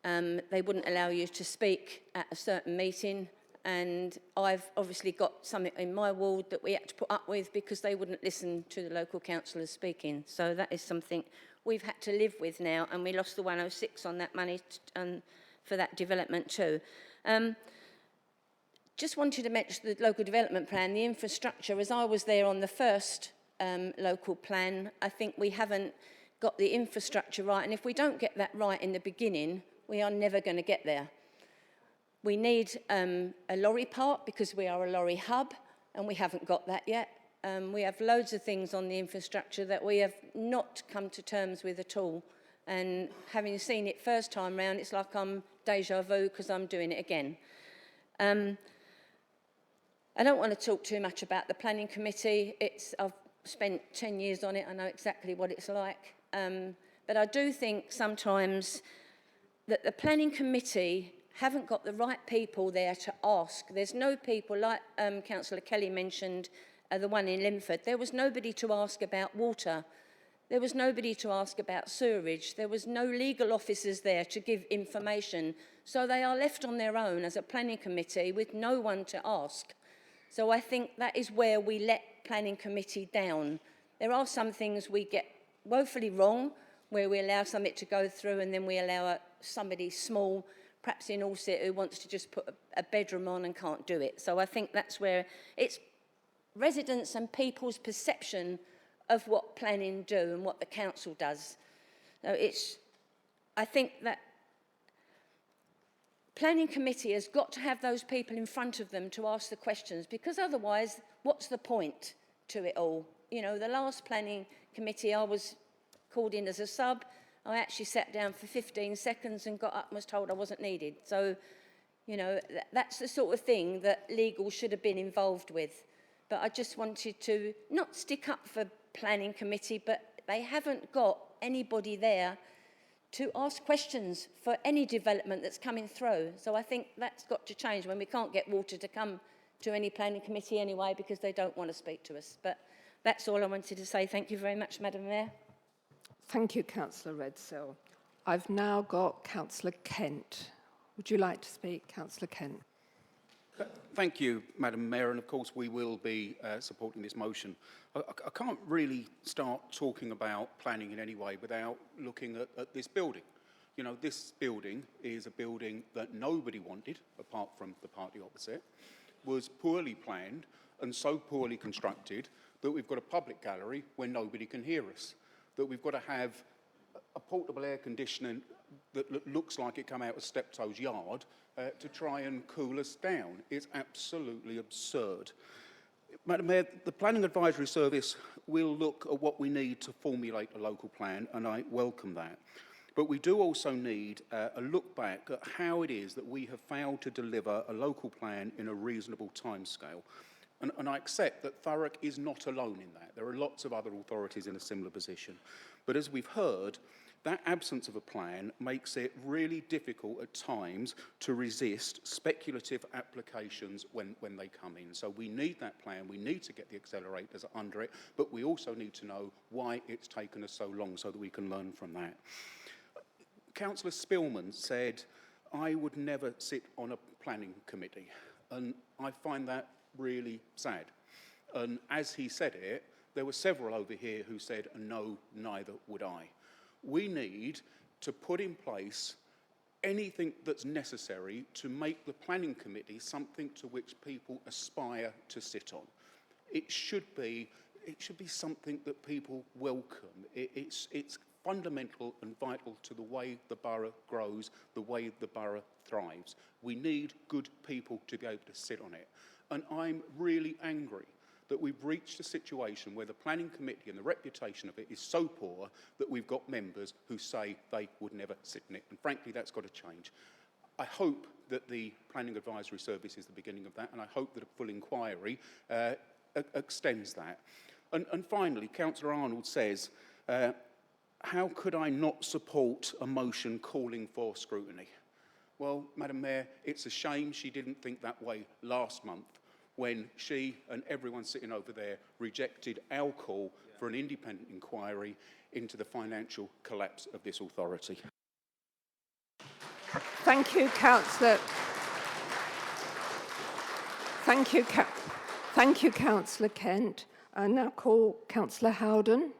They wouldn't allow you to speak at a certain meeting, and I've obviously got something in my ward that we had to put up with because they wouldn't listen to the local councillors speaking. So that is something we've had to live with now, and we lost the 106 on that money for that development too. Just wanted to mention the local development plan, the infrastructure. As I was there on the first local plan, I think we haven't got the infrastructure right, and if we don't get that right in the beginning, we are never going to get there. We need a lorry park because we are a lorry hub, and we haven't got that yet. We have loads of things on the infrastructure that we have not come to terms with at all, and having seen it first time round, it's like I'm deja vu because I'm doing it again. I don't want to talk too much about the planning committee. I've spent 10 years on it. I know exactly what it's like. But I do think sometimes that the planning committee haven't got the right people there to ask. There's no people, like Councillor Kelly mentioned, the one in Linford. There was nobody to ask about water. There was nobody to ask about sewerage. There was no legal officers there to give information. So they are left on their own as a planning committee with no one to ask. So I think that is where we let planning committee down. There are some things we get woefully wrong, where we allow something to go through and then we allow somebody small, perhaps in Allset, who wants to just put a bedroom on and can't do it. So I think that's where it's residents and people's perception of what planning do and what the council does. So I think that planning committee has got to have those people in front of them to ask the questions, because otherwise, what's the point to it all? You know, the last planning committee, I was called in as a sub. I actually sat down for 15 seconds and got up and was told I wasn't needed. So, you know, that's the sort of thing that legal should have been involved with. But I just wanted to not stick up for planning committee, but they haven't got anybody there to ask questions for any development that's coming through. So I think that's got to change when we can't get water to come to any planning committee anyway because they don't want to speak to us. But that's all I wanted to say. Thank you very much, Madam Mayor. Thank you, Councillor Redsill. I've now got Councillor Kent. Would you like to speak, Councillor Kent? Thank you, Madam Mayor, and of course we will be supporting this motion. I can't really start talking about planning in any way without looking at this building. You know, this building is a building that nobody wanted, apart from the party opposite, was poorly planned and so poorly constructed that we've got a public gallery where nobody can hear us, that we've got to have a portable air conditioning that looks like it come out of Steptoe's yard to try and cool us down. It's absolutely absurd. Madam Mayor, the Planning Advisory Service will look at what we need to formulate a local plan, and I welcome that. But we do also need a look back at how it is that we have failed to deliver a local plan in a reasonable timescale. And I accept that Thurrock is not alone in that. There are lots of other authorities in a similar position. But as we've heard, that absence of a plan makes it really difficult at times to resist speculative applications when they come in. So we need that plan, we need to get the accelerators under it, but we also need to know why it's taken us so long so that we can learn from that. Councillor Spillman said, I would never sit on a planning committee, and I find that really sad. And as he said it, there were several over here who said, no, neither would I. We need to put in place anything that's necessary to make the planning committee something to which people aspire to sit on. It should be something that people welcome. It's fundamental and vital to the way the borough grows, the way the borough thrives. We need good people to be able to sit on it. And I'm really angry that we've reached a situation where the planning committee and the reputation of it is so poor that we've got members who say they would never sit in it. And frankly, that's got to change. I hope that the Planning Advisory Service is the beginning of that, and I hope that a full inquiry extends that. And finally, Councillor Arnold says, how could I not support a motion calling for scrutiny? Well, Madam Mayor, it's a shame she didn't think that way last month when she and everyone sitting over there rejected our call for an independent inquiry into the financial collapse of this authority. Thank you, Councillor. Thank you, Councillor Kent. I now call Councillor Howden.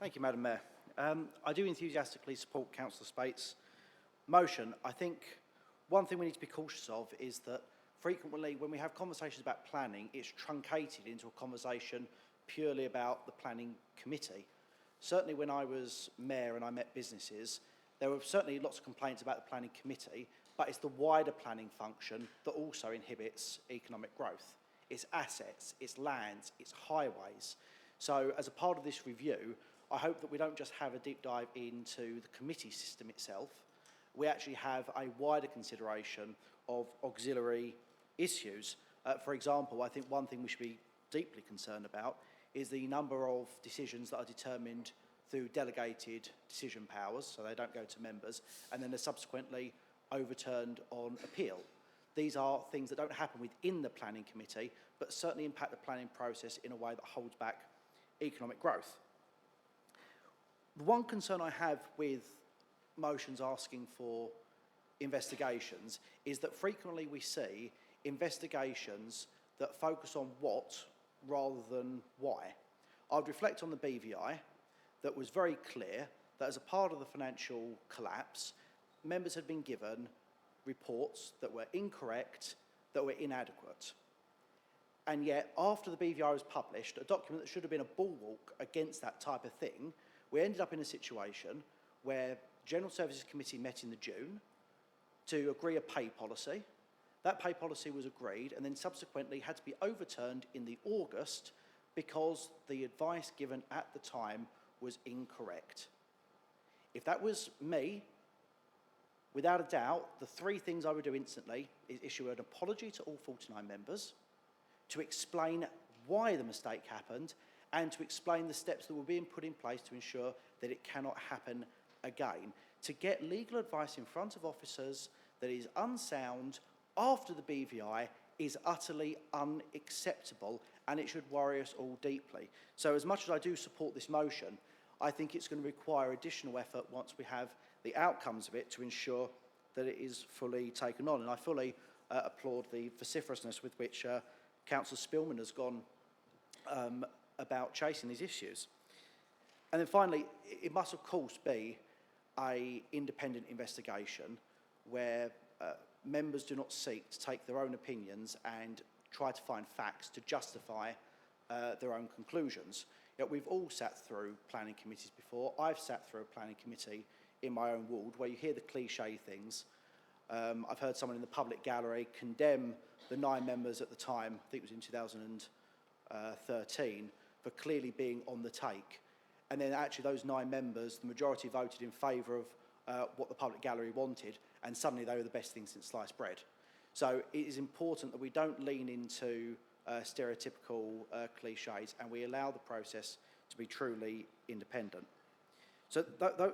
Thank you, Madam Mayor. I do enthusiastically support Councillor Spate's motion. I think one thing we need to be cautious of is that frequently when we have conversations about planning, it's truncated into a conversation purely about the planning committee. Certainly when I was mayor and I met businesses, there were certainly lots of complaints about the planning committee, but it's the wider planning function that also inhibits economic growth. It's assets, it's lands, it's highways. So as a part of this review, I hope that we don't just have a deep dive into the committee system itself, we actually have a wider consideration of auxiliary issues. For example, I think one thing we should be deeply concerned about is the number of decisions that are determined through delegated decision powers, so they don't go to members, and then they're subsequently overturned on appeal. These are things that don't happen within the planning committee, but certainly impact the planning process in a way that holds back economic growth. The one concern I have with motions asking for investigations is that frequently we see investigations that focus on what rather than why. I would reflect on the BVI that was very clear that as a part of the financial collapse, members had been given reports that were incorrect, that were inadequate. And yet, after the BVI was published, a document that should have been a bulwark against that type of thing, we ended up in a situation where General Services Committee met in June to agree a pay policy. That pay policy was agreed and then subsequently had to be overturned in the August because the advice given at the time was incorrect. If that was me, without a doubt, the three things I would do instantly is issue an apology to all 49 members, to explain why the mistake happened, and to explain the steps that were being put in place to ensure that it cannot happen again. To get legal advice in front of officers that is unsound after the BVI is utterly unacceptable, and it should worry us all deeply. So as much as I do support this motion, I think it's going to require additional effort once we have the outcomes of it to ensure that it is fully taken on. And I fully applaud the vociferousness with which Councillor Spillman has gone about chasing these issues. And then finally, it must of course be an independent investigation where members do not seek to take their own opinions and try to find facts to justify their own conclusions. Yet we've all sat through planning committees before. I've sat through a planning committee in my own ward where you hear the cliche things. I've heard someone in the public gallery condemn the 9 members at the time, I think it was in 2013, for clearly being on the take. And then actually those 9 members, the majority voted in favour of what the public gallery wanted, and suddenly they were the best thing since sliced bread. So it is important that we don't lean into stereotypical cliches, and we allow the process to be truly independent. So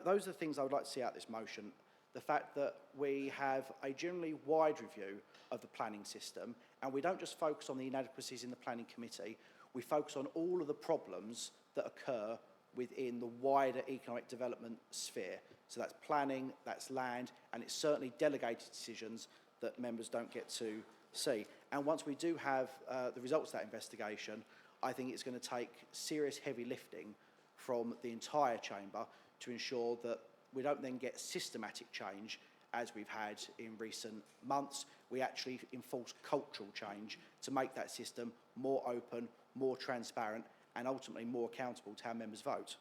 those are the things I would like to see out of this motion. The fact that we have a generally wide review of the planning system, and we don't just focus on the inadequacies in the planning committee, we focus on all of the problems that occur within the wider economic development sphere. So that's planning, that's land, and it's certainly delegated decisions that members don't get to see. And once we do have the results of that investigation, I think it's going to take serious heavy lifting from the entire chamber to ensure that we don't then get systematic change as we've had in recent months. We actually enforce cultural change to make that system more open, more transparent, and ultimately more accountable to how members vote.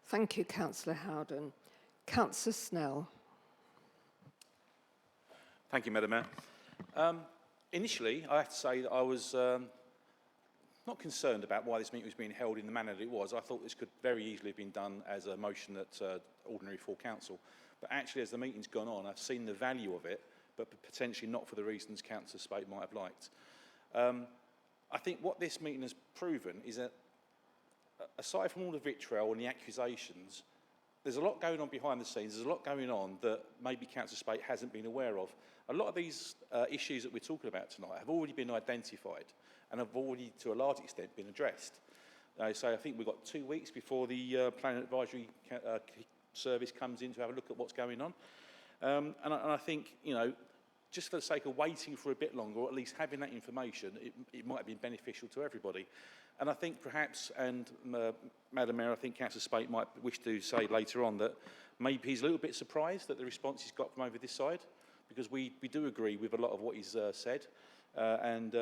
Thank you, Councillor Howden. Councillor Snell. Thank you, Madam Mayor. Initially, I have to say that I was not concerned about why this meeting was being held in the manner that it was. I thought this could very easily have been done as a motion at ordinary full council. But actually, as the meeting's gone on, I've seen the value of it, but potentially not for the reasons Councillor Spate might have liked. I think what this meeting has proven is that, aside from all the vitriol and the accusations, there's a lot going on behind the scenes. There's a lot going on that maybe Councillor Spate hasn't been aware of. A lot of these issues that we're talking about tonight have already been identified and have already, to a large extent, been addressed. So I think we've got 2 weeks before the Planning Advisory Service comes in to have a look at what's going on. And I think, you know, just for the sake of waiting for a bit longer, or at least having that information, it might have been beneficial to everybody. And I think perhaps, and Madam Mayor, I think Councillor Spate might wish to say later on that maybe he's a little bit surprised at the response he's got from over this side, because we do agree with a lot of what he's said, and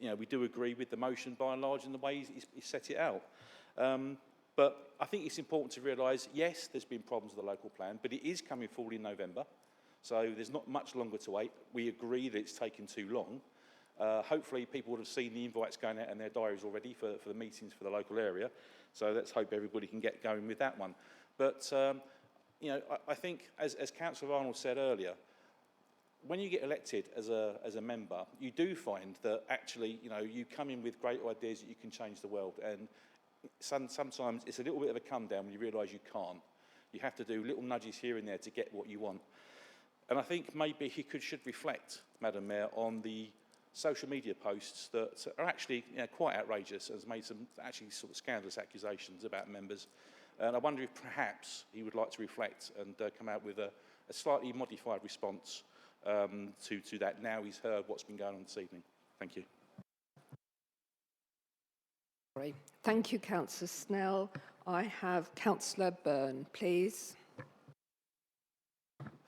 you know, we do agree with the motion by and large in the way he's set it out. But I think it's important to realise, yes, there's been problems with the local plan, but it is coming forward in November, so there's not much longer to wait. We agree that it's taken too long. Hopefully people would have seen the invites going out in their diaries already for the meetings for the local area, so let's hope everybody can get going with that one. But you know, I think, as Councillor Arnold said earlier, when you get elected as a member, you do find that actually, you know, you come in with great ideas that you can change the world, and sometimes it's a little bit of a come down when you realise you can't. You have to do little nudges here and there to get what you want. And I think maybe he should reflect, Madam Mayor, on the social media posts that are actually, you know, quite outrageous and has made some actually sort of scandalous accusations about members. And I wonder if perhaps he would like to reflect and come out with a slightly modified response to that now he's heard what's been going on this evening. Thank you. Thank you, Councillor Snell. I have Councillor Byrne, please.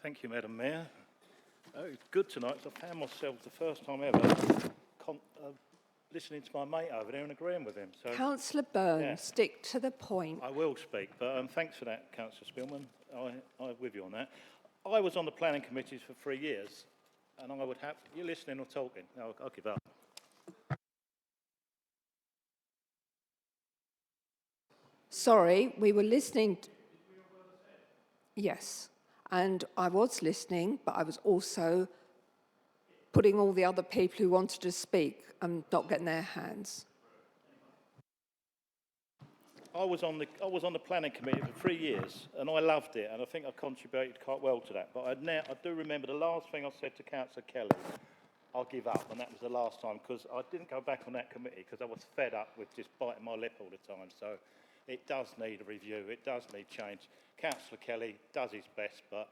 Thank you, Madam Mayor. It's good tonight because I found myself the first time ever listening to my mate over there and agreeing with him. So, Councillor Byrne, yeah. Stick to the point. I will speak, but thanks for that, Councillor Spillman. I'm with you on that. I was on the planning committees for 3 years, and I would have... You're listening or talking? No, I'll give up. Sorry, we were listening. Yes, and I was listening, but I was also putting all the other people who wanted to speak and not getting their hands. I was on the planning committee for 3 years, and I loved it, and I think I contributed quite well to that. But I do remember the last thing I said to Councillor Kelly, I'll give up, and that was the last time, because I didn't go back on that committee because I was fed up with just biting my lip all the time. So it does need a review, it does need change. Councillor Kelly does his best, but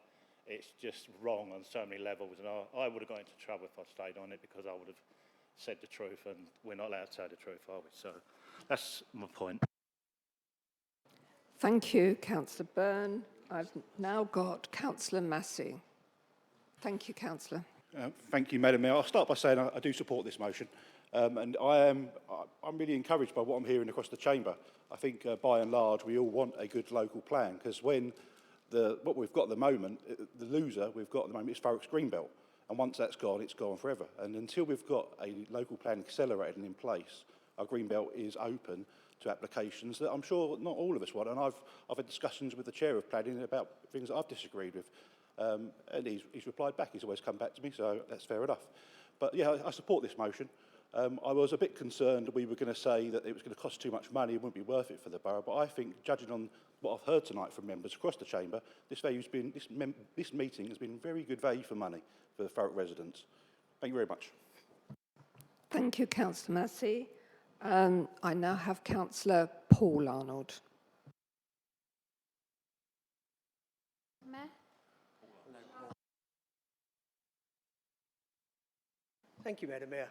it's just wrong on so many levels, and I would have got into trouble if I stayed on it, because I would have said the truth, and we're not allowed to say the truth, are we? So that's my point. Thank you, Councillor Byrne. I've now got Councillor Massey. Thank you, Councillor. Thank you, Madam Mayor. I'll start by saying I do support this motion, and I'm really encouraged by what I'm hearing across the chamber. I think, by and large, we all want a good local plan, because when what we've got at the moment, the loser we've got at the moment is Thurrock's Greenbelt. And once that's gone, it's gone forever. And until we've got a local plan accelerated and in place, our Greenbelt is open to applications that I'm sure not all of us want. And I've had discussions with the chair of planning about things that I've disagreed with. And he's replied back. He's always come back to me, so that's fair enough. But yeah, I support this motion. I was a bit concerned that we were going to say that it was going to cost too much money, it wouldn't be worth it for the borough. But I think, judging on what I've heard tonight from members across the chamber, this meeting has been very good value for money for the Thurrock residents. Thank you very much. Thank you, Councillor Massey. I now have Councillor Paul Arnold. Mayor? Thank you, Madam Mayor.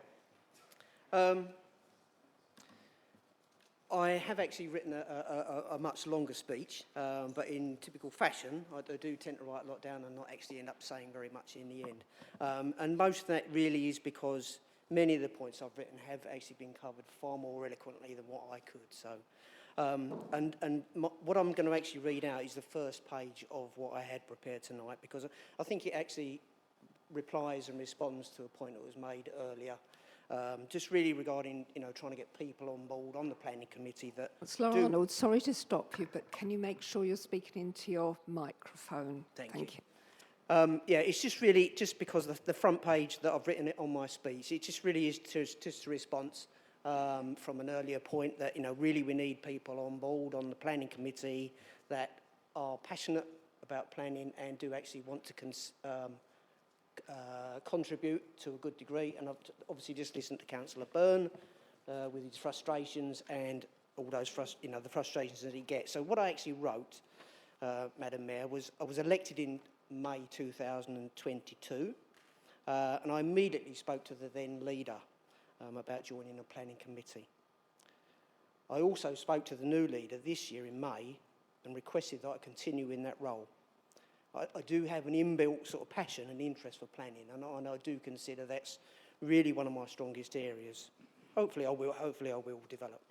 I have actually written a much longer speech, but in typical fashion, I do tend to write a lot down and not actually end up saying very much in the end. And most of that really is because many of the points I've written have actually been covered far more eloquently than what I could. So, what I'm going to actually read out is the first page of what I had prepared tonight, because I think it actually replies and responds to a point that was made earlier. Just really regarding, trying to get people on board on the planning committee that Councillor Arnold, sorry to stop you, but can you make sure you're speaking into your microphone? Thank you. Yeah, it's just really, just because the front page that I've written it on my speech, it just really is just a response from an earlier point that, really we need people on board on the planning committee that are passionate about planning and do actually want to contribute to a good degree. And I've obviously just listened to Councillor Byrne with his frustrations and all those the frustrations that he gets. So what I actually wrote, Madam Mayor, was I was elected in May 2022, and I immediately spoke to the then leader about joining a planning committee. I also spoke to the new leader this year in May and requested that I continue in that role. I do have an inbuilt sort of passion and interest for planning, and I do consider that's really one of my strongest areas. Hopefully I will develop.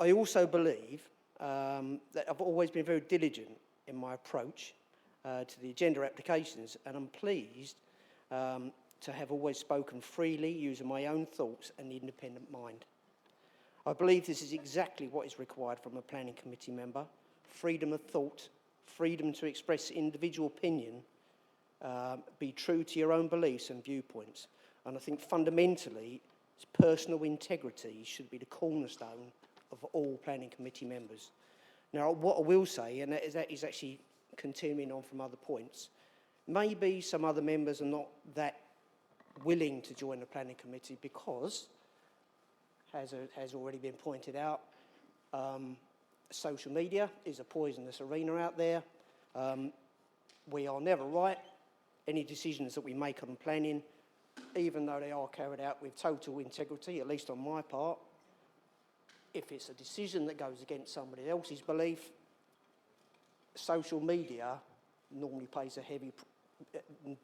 I also believe that I've always been very diligent in my approach to the agenda applications, and I'm pleased to have always spoken freely, using my own thoughts and independent mind. I believe this is exactly what is required from a planning committee member: freedom of thought, freedom to express individual opinion, be true to your own beliefs and viewpoints. And I think fundamentally, personal integrity should be the cornerstone of all planning committee members. Now, what I will say, and that is actually continuing on from other points, maybe some other members are not that willing to join the planning committee because, as has already been pointed out, social media is a poisonous arena out there. We are never right. Any decisions that we make on planning, even though they are carried out with total integrity, at least on my part, if it's a decision that goes against somebody else's belief, social media normally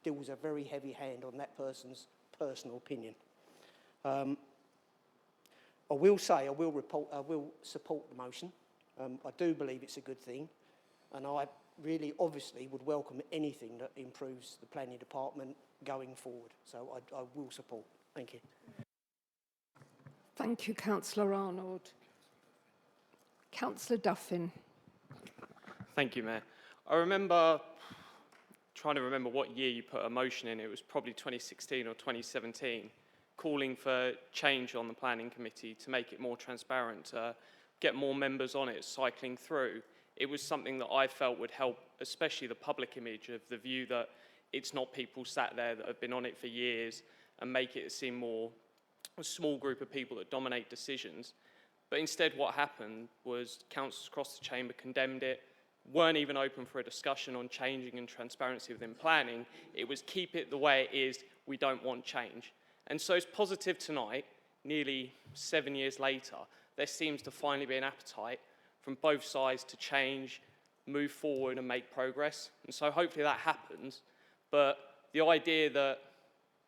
deals a very heavy hand on that person's personal opinion. I will say I will support the motion. I do believe it's a good thing, and I really obviously would welcome anything that improves the planning department going forward. So I will support. Thank you. Thank you, Councillor Arnold. Councillor Duffin. Thank you, Mayor. I remember trying to remember what year you put a motion in. It was probably 2016 or 2017, calling for change on the planning committee to make it more transparent, get more members on it, cycling through. It was something that I felt would help, especially the public image of the view that it's not people sat there that have been on it for years, and make it seem more a small group of people that dominate decisions. But instead what happened was councillors across the chamber condemned it, weren't even open for a discussion on changing and transparency within planning. It was keep it the way it is, we don't want change. And so it's positive tonight, nearly 7 years later, there seems to finally be an appetite from both sides to change, move forward and make progress. And so hopefully that happens. But the idea that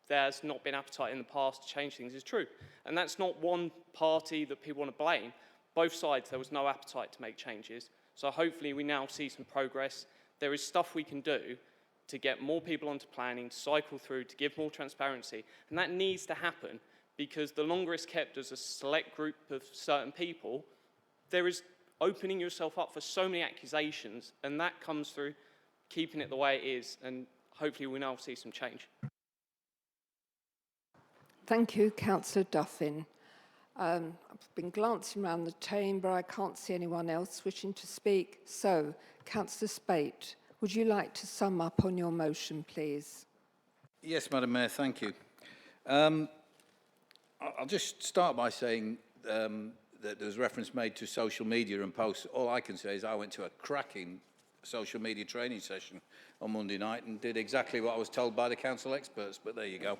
there's not been appetite in the past to change things is true. And that's not one party that people want to blame. Both sides, there was no appetite to make changes. So hopefully we now see some progress. There is stuff we can do to get more people onto planning, to cycle through, to give more transparency. And that needs to happen because the longer it's kept as a select group of certain people, there is opening yourself up for so many accusations, and that comes through keeping it the way it is, and hopefully we now see some change. Thank you, Councillor Duffin. I've been glancing around the chamber. I can't see anyone else wishing to speak. So, Councillor Spate, would you like to sum up on your motion, please? Yes, Madam Mayor, thank you. I'll just start by saying that there's reference made to social media and posts. All I can say is I went to a cracking social media training session on Monday night and did exactly what I was told by the council experts, but there you go.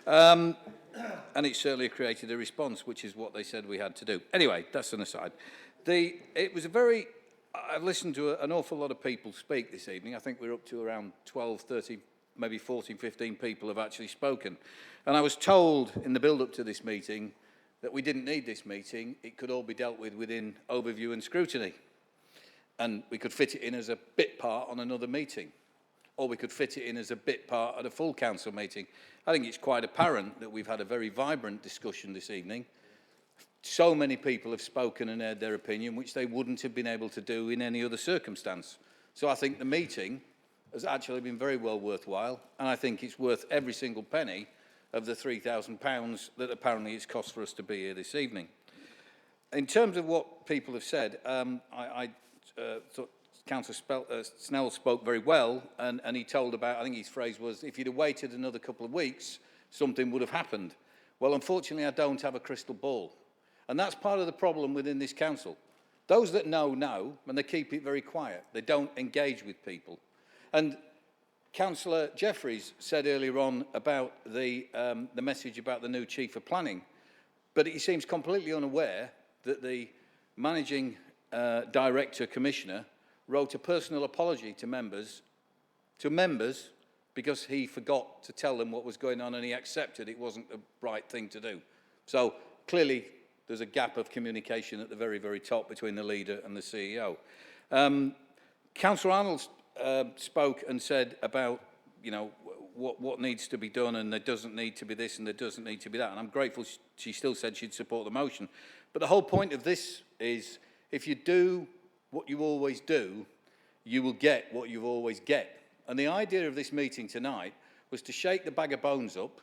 And it certainly created a response, which is what they said we had to do. Anyway, that's an aside. It was a very... I've listened to an awful lot of people speak this evening. I think we're up to around 12, 30, maybe 14, 15 people have actually spoken. And I was told in the build-up to this meeting that we didn't need this meeting. It could all be dealt with within overview and scrutiny. And we could fit it in as a bit part on another meeting. Or we could fit it in as a bit part at a full council meeting. I think it's quite apparent that we've had a very vibrant discussion this evening. So many people have spoken and aired their opinion, which they wouldn't have been able to do in any other circumstance. So I think the meeting has actually been very well worthwhile, and I think it's worth every single penny of the £3,000 that apparently it's cost for us to be here this evening. In terms of what people have said, I thought Councillor Snell spoke very well, and he told about, I think his phrase was, if you'd have waited another couple of weeks, something would have happened. Well, unfortunately, I don't have a crystal ball. And that's part of the problem within this council. Those that know, and they keep it very quiet. They don't engage with people. And Councillor Jeffries said earlier on about the message about the new Chief of Planning, but he seems completely unaware that the Managing Director Commissioner wrote a personal apology to members, because he forgot to tell them what was going on and he accepted it wasn't the right thing to do. So clearly there's a gap of communication at the very, very top between the leader and the CEO. Councillor Arnold spoke and said about, what needs to be done, and there doesn't need to be this and there doesn't need to be that. And I'm grateful she still said she'd support the motion. But the whole point of this is, if you do what you always do, you will get what you always get. And the idea of this meeting tonight was to shake the bag of bones up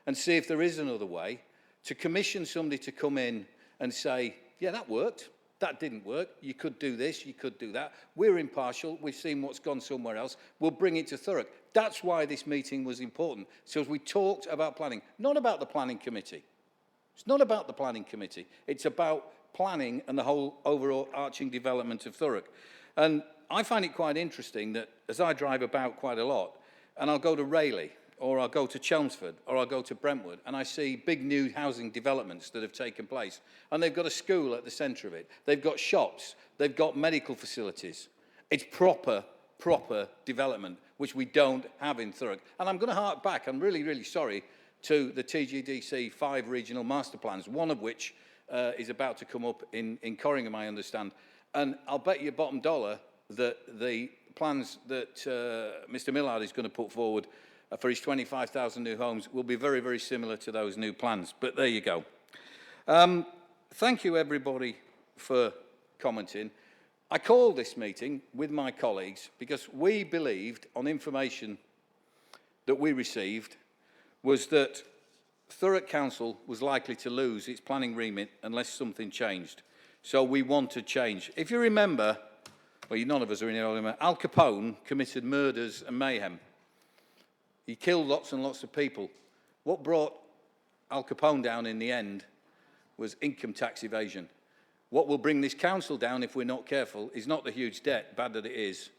and see if there is another way, to commission somebody to come in and say, yeah, that worked, that didn't work, you could do this, you could do that. We're impartial, we've seen what's gone somewhere else, we'll bring it to Thurrock. That's why this meeting was important. So as we talked about planning, not about the planning committee. It's not about the planning committee. It's about planning and the whole overarching development of Thurrock. And I find it quite interesting that as I drive about quite a lot, and I'll go to Rayleigh, or I'll go to Chelmsford, or I'll go to Brentwood, and I see big new housing developments that have taken place. And they've got a school at the centre of it. They've got shops. They've got medical facilities. It's proper development, which we don't have in Thurrock. And I'm going to hark back, I'm really, really sorry, to the TGDC 5 regional master plans, one of which is about to come up in Corringham, I understand. And I'll bet you bottom dollar that the plans that Mr Millard is going to put forward for his 25,000 new homes will be very, very similar to those new plans. But there you go. Thank you, everybody, for commenting. I called this meeting with my colleagues because we believed, on information that we received, was that Thurrock Council was likely to lose its planning remit unless something changed. So we wanted change. If you remember, well, none of us are in here, Al Capone committed murders and mayhem. He killed lots and lots of people. What brought Al Capone down in the end was income tax evasion. What will bring this council down, if we're not careful, is not the huge debt, bad that it is,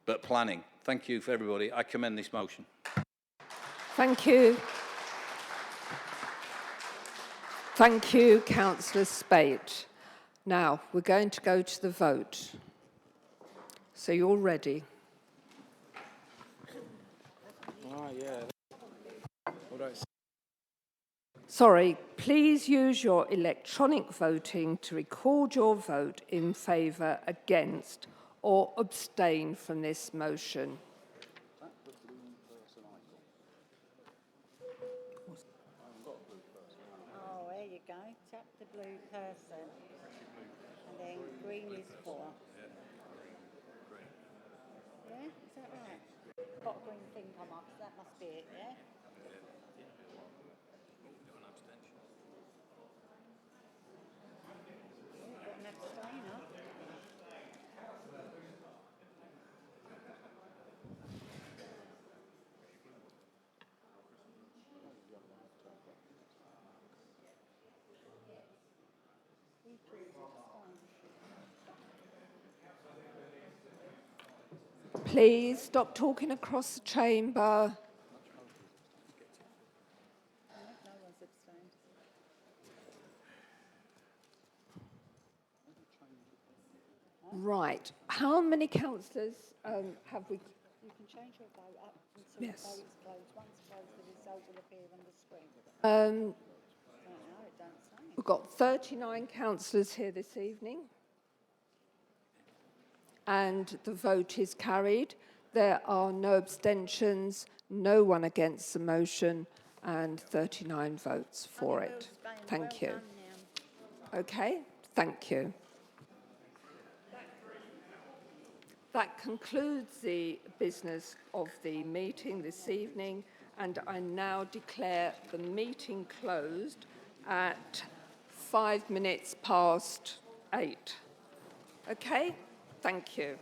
but planning. Thank you for everybody. I commend this motion. Thank you. Thank you, Councillor Spate. Now, we're going to go to the vote. So you're ready. Oh, yeah. Sorry, please use your electronic voting to record your vote in favour, against or abstain from this motion. Oh, there you go. Tap the blue person. And then green is for. Yeah, is that right? Got a green thing come up, so that must be it, yeah? Got an abstainer. Please stop talking across the chamber. No one's abstained. Right. How many councillors have we? You can change your vote up until Yes. the vote is closed. Once closed, the result will appear on the screen. Um, Don't know, it don't say. we've got 39 councillors here this evening. And the vote is carried. There are no abstentions, no one against the motion, and 39 votes for it. Thank you. Okay, thank you. That concludes the business of the meeting this evening, and I now declare the meeting closed at 5 minutes past 8. Okay, thank you.